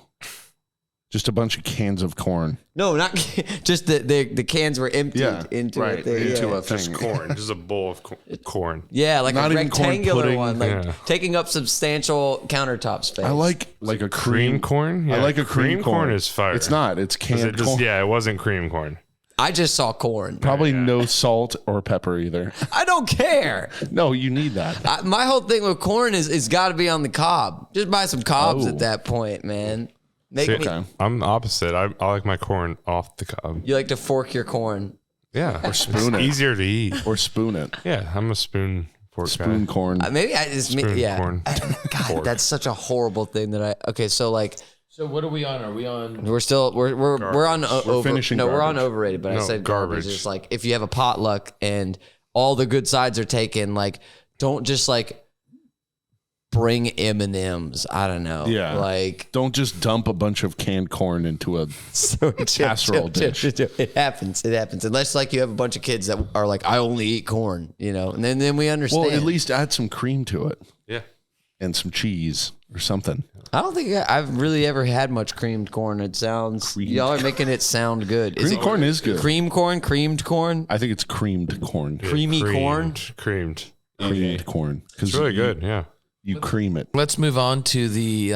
Just a bunch of cans of corn. No, not just the cans were emptied into right, a thing. into Yeah. a thing. Just corn, just a bowl of corn. Yeah, like Not a even corn rectangular pudding. one, like Yeah. taking up substantial countertop space. I like a Cream corn? I Yeah, like a cream corn. is fire. It's not. It's canned corn. Yeah, it wasn't cream corn. I just saw corn. Probably no salt or pepper either. I don't care. No, you need that. My whole thing with corn is got to be on the cob. Just buy some cobs Oh. at that point, man. Make See, me, I'm the opposite. I like my corn off the cob. you like to fork your corn. Yeah, or spoon it. Easier to eat. Or spoon it. Yeah, I'm a spoon fork Spoon guy. corn. Maybe I just Spoon yeah. corn. God, Fork. that's such a horrible thing that I. Okay, so like So what are we on? Are we on? we're on finishing we're on garbage. overrated, but I No, said garbage. garbage. It's like if you have a potluck and all the good sides are taken, like don't just like bring M&Ms. I don't know. Yeah. Like Don't just dump a bunch of canned corn into a casserole dish. It happens. It happens. Unless like you have a bunch of kids that are like, I only eat corn, you know, and then we understand. Well, at least add some cream to it Yeah. and some cheese or something. I don't think I've really ever had much creamed corn. It sounds y'all are making it sound good. Creamed corn is good. Cream corn, creamed corn, I think it's creamed corn. creamy corn. Creamed. Creamed corn. It's really good. Yeah. You cream it. Let's move on to the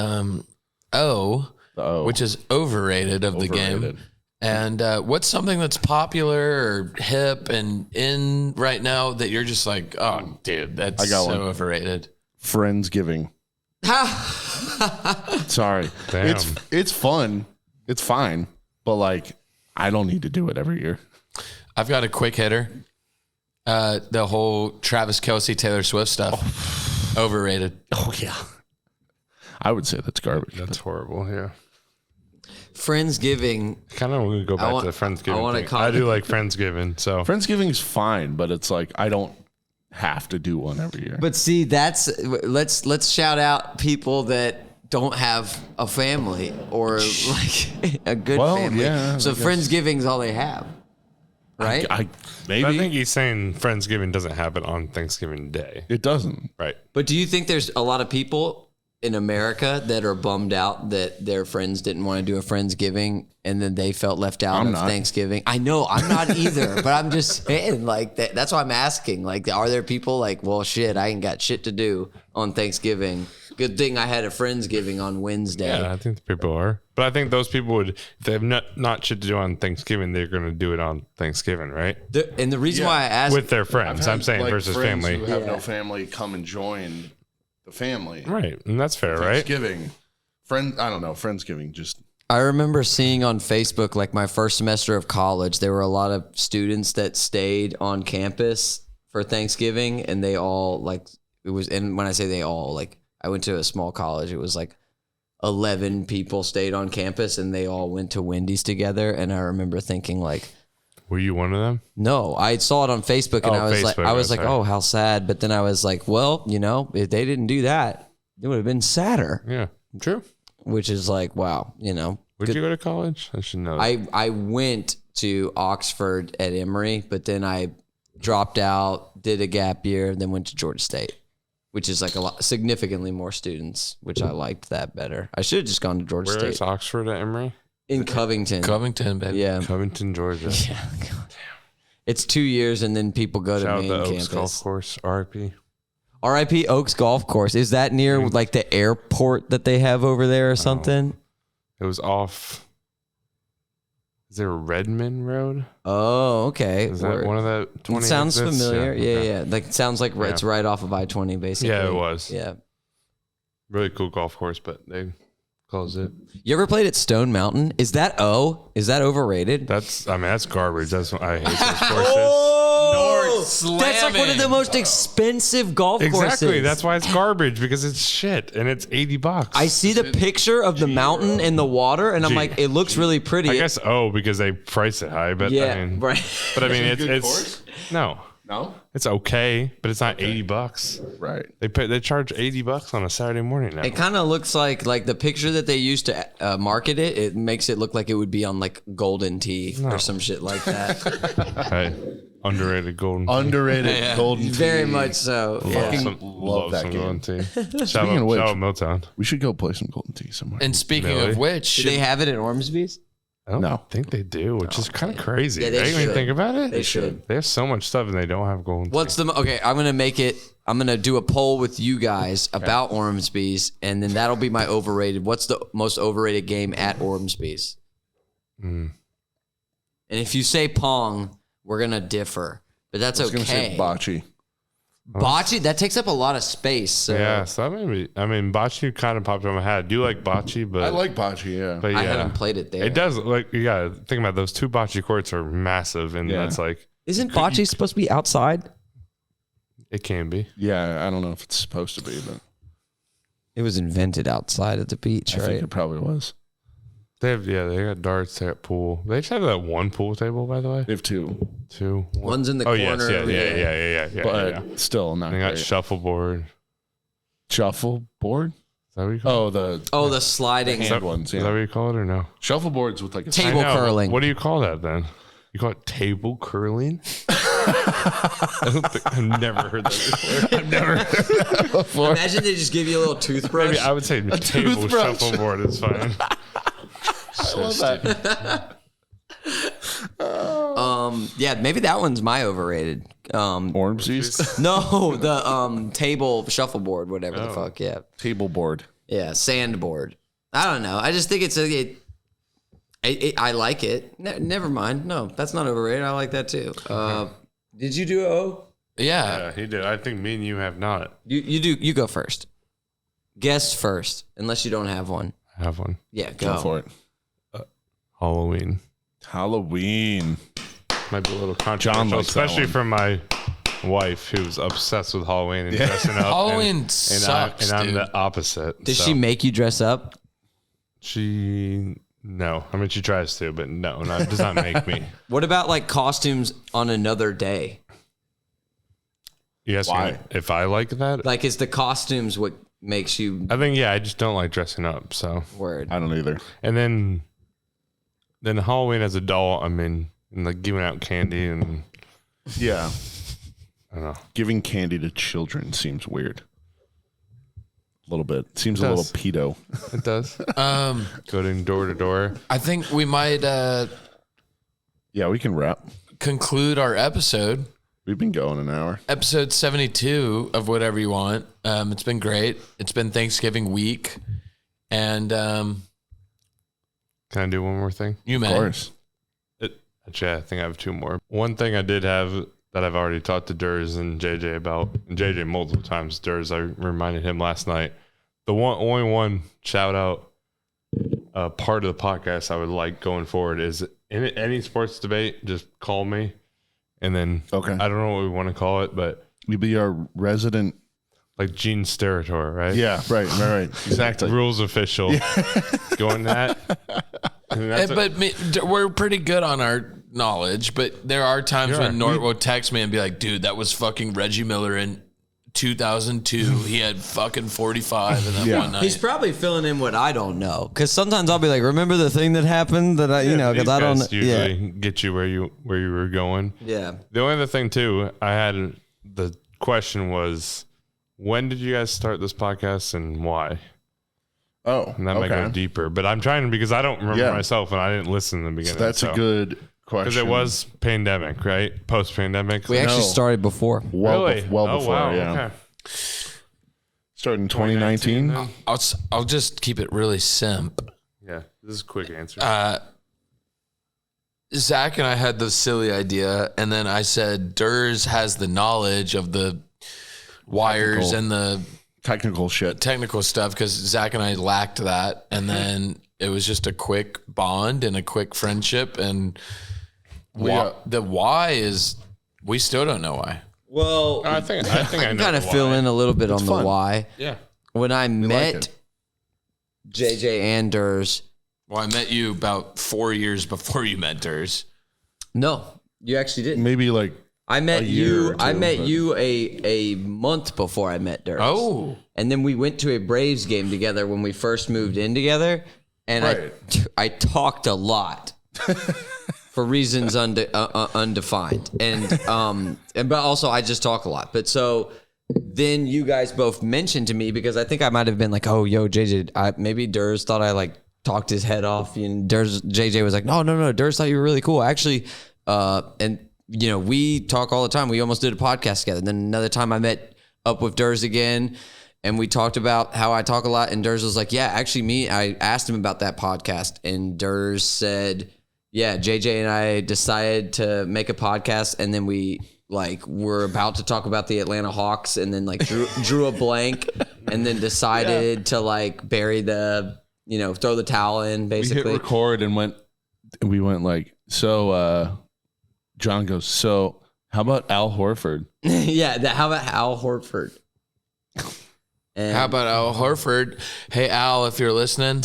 O, O. which is overrated of the game. Overrated. And what's something that's popular or hip and in right now that you're just like, oh, dude, that's I got so one. overrated. Friendsgiving. Sorry. Damn. It's fun. It's fine. But like I don't need to do it every year. I've got a quick hitter. The whole Travis Kelce, Taylor Swift stuff. Overrated. Oh yeah. I would say that's garbage. That's horrible. Yeah. Friendsgiving. Kind of want to go back want- to the Friendsgiving I wanna thing. call I it- do like Friendsgiving. So Friendsgiving is fine, but it's like I don't have to do one every year. But see, that's let's shout out people that don't have a family or like a good Well, family. yeah, So I guess. Friendsgiving's all they have, right? I maybe I think he's saying Friendsgiving doesn't happen on Thanksgiving Day. it doesn't. Right. But do you think there's a lot of people in America that are bummed out that their friends didn't want to do a Friendsgiving and then they felt left out I'm of not. Thanksgiving? I know I'm not either, but I'm just saying, like that's why I'm asking. Like, are there people like, well, shit, I ain't got shit to do on Thanksgiving. Good thing I had a Friendsgiving on Wednesday. Yeah, I think the people are. But I think those people would, if they have not shit to do on Thanksgiving, they're going to do it on Thanksgiving, right? And the reason why I asked With their friends. I'm saying Like, versus friends family. who have no family come and join the family. Right. And that's fair, right? Thanksgiving. I don't know. Friendsgiving just I remember seeing on Facebook, like my first semester of college, there were a lot of students that stayed on campus for Thanksgiving, and they all like it was. And when I say they all, like I went to a small college, it was like 11 people stayed on campus, and they all went to Wendy's together. And I remember thinking, like, Were you one of them? no, I saw it on Facebook, and Oh, I was like, Facebook, like, sorry. oh, how sad. But then I was like, well, you know, if they didn't do that, it would have been sadder. Yeah. True. Which is like, wow, you know. Would you go to college? I should know. That. I went to Oxford at Emory, but then I dropped out, did a gap year, then went to Georgia State, which is like significantly more students, which I liked that better. I should have just gone to Georgia Where State is Oxford at Emory? in Covington. Covington, baby. Yeah. Covington, Georgia. Yeah. God. It's 2 years, and then people go Shout out to the main Oaks campus. Golf Course, RIP. RIP Oaks Golf Course. Is that near like the airport that they have over there or something? It was off. Is there a Redmond Road? Oh, okay. Is that one of the 20 It sounds exits? familiar. Yeah, okay. yeah. Like it sounds like it's right off of I-20, basically. Yeah, it was. Yeah. Really cool golf course, but they closed it. You ever played at Stone Mountain? Is that overrated? That's garbage. That's what I hate those courses. That's like one of the most expensive golf courses. Exactly. That's why it's garbage, because it's shit and it's $80. I see the picture of the mountain and the water, and I'm G. like, it looks really pretty. I guess because they price it high, but yeah, I mean, right. but I mean Is it a good it's course? no, it's okay, but it's not $80. right. They charge $80 on a Saturday morning now. It kind of looks like the picture that they used to market it. It makes it look like it would be on like Golden Tee or some shit like that. Right. Underrated golden tea. Underrated golden tea. Very much so. Yeah. Fucking love that some game. golden tea. Speaking Shout of which, out Milltown. we should go play some golden tea somewhere. And speaking Really? of which, Do they have it at Ormsby's? I don't No. think they do, which is kind of crazy. Yeah, they Right? When you should. think about it, They should. They have so much stuff and they don't have golden tea. What's the okay? I'm gonna do a poll with you guys about Ormsby's, and then that'll be my overrated. What's the most overrated game at Ormsby's? And if you say Pong, we're gonna differ, but that's I was going to say okay. bocce. Bocce, that takes up a lot of space. So Yeah, so that made me. I mean, bocce kind of popped in my head. I do like bocce, but I like bocce, yeah. But yeah, I haven't played it there. It does like you gotta think about those 2 bocce courts are massive, and Yeah. that's like Isn't bocce supposed to be outside? it can be. Yeah, I don't know if it's supposed to be, but It was invented outside at the beach, I think right? it probably was. They got darts, they got pool. They just have that one pool table, by the way. They have 2, 2. One's in the Oh corner. yes, yeah. but still not They got great. shuffleboard. Shuffleboard? Is that what you call it? the sliding. hand ones, Is that yeah. what you call it or no? Shuffleboards with like a Table I know. curling. What do you call that then? You call it table curling? I've never heard that before. Imagine they just give you a little toothbrush. Maybe I would say table toothbrush. shuffleboard is fine. I love that. Yeah, maybe that one's my overrated. Ormsby's No, the table shuffleboard, whatever the fuck. Yeah, table board. yeah, sandboard. I don't know. I just think I like it. Never mind. No, that's not overrated. I like that too. Did you do O? yeah, Yeah, he did. I think me and you have not. You do. You go first. Guess first, unless you don't have one. I have one. Yeah, Go for it. Halloween. Halloween. Might be a little John controversial, likes that especially one. for my wife who's obsessed with Halloween and dressing up. Halloween and sucks, I'm dude. the opposite. Does so she make you dress up? No. I mean, she tries to, but no, does not make me. What about like costumes on another day? You asking Why? if I like that? Like, is the costumes what makes you I think, yeah, I just don't like dressing up. So, word? I don't either. and then Halloween as a doll, I mean, and like giving out candy and Yeah. I don't know. Giving candy to children seems weird. A little bit. Seems a does. little pedo. It does. Going door to door. I think we might Yeah, we can wrap. conclude our episode. We've been going an hour. Episode 72 of Whatever You Want. It's been great. It's been Thanksgiving week. And Can I do one more thing? you Of may. course. Actually, I think I have 2 more. One thing I did have that I've already talked to Durs and JJ about, and JJ multiple times. Durs, I reminded him last night. The only one shout out part of the podcast I would like going forward is in any sports debate, just call me, and then Okay. I don't know what we want to call it, but You be our resident. like Gene Steratore, right? Yeah, right. Exactly. Rules official. Going that. And that's We're pretty good on our knowledge, but there are times You're when right. Norton will text me and be like, dude, that was fucking Reggie Miller in 2002. He had fucking 45 in that Yeah. one night. He's probably filling in what I don't know. Because sometimes I'll be like, remember the thing that happened that I, because these I don't. guys usually get you where you were going. Yeah. The only other thing too, I had the question was, when did you guys start this podcast and why? Oh, And that might go deeper, but I'm trying because I don't remember Yeah. myself and I didn't listen in the So beginning. that's a good question. because it was pandemic, right? Post pandemic. We actually No. started before. well, really well oh, before. wow, Yeah. Okay. Started in 2019. then? I'll just keep it really simp. Yeah, this is a quick answer. Zach and I had the silly idea, and then I said Durs has the knowledge of the wires Technical. and the Technical shit. technical stuff because Zach and I lacked that, and then it was just a quick bond and a quick friendship. And the why is we still don't know why. Well, I think I know kind of why. fill in a little bit on fun. the why. Yeah. When I met it. JJ Anders, Well, I met you about 4 years before you met Durs. no, you actually didn't. Maybe like I met year you. or I two, met but- you a month before I met Dirk. Oh, and then we went to a Braves game together when we first moved in together, and Right. I talked a lot. for reasons undefined. And but also I just talk a lot. But so then you guys both mentioned to me, because I think I might have been like, oh, yo, JJ, maybe Durs thought I like talked his head off. And JJ was like, no, Durs thought you were really cool. Actually, and you know, we talk all the time. We almost did a podcast together. Then another time I met up with Durs again, and we talked about how I talk a lot. And Durs was like, yeah, actually I asked him about that podcast. And Durs said, yeah, JJ and I decided to make a podcast. And then we like were about to talk about the Atlanta Hawks, and then like drew a blank, and then decided to like bury the, you know, throw the towel in basically. We hit record and we went like, so John goes, so how about Al Horford? Yeah, how about Al Horford? And How about Al Horford? Hey, Al, if you're listening,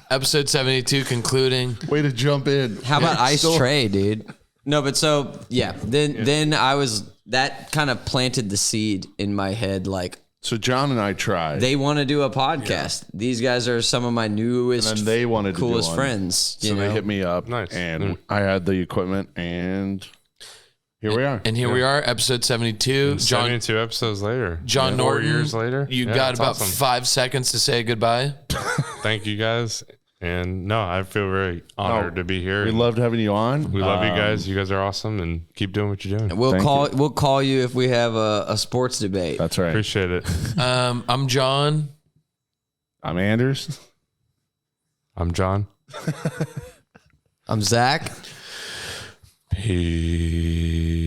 episode 72 concluding. Way to jump in. how about Ice Tray, dude? No, but so yeah, then I was, that kind of planted the seed in my head, like, So John and I tried. they want to do a podcast. These guys are some of my newest, and then they wanted to coolest do one. friends. So they hit me up, Nice. and I had the equipment, and here we are. And here we are, episode 72. John 72 episodes later. John 4 Norton, years later. You Yeah, got it's about awesome. 5 seconds to say goodbye. Thank you guys. And no, I feel very honored to be here. We loved having you on. We love you guys. You guys are awesome, and keep doing what you're doing. We'll call you if we have a sports debate. That's right. Appreciate it. I'm John. I'm Anders. I'm John. I'm Zach. Peace.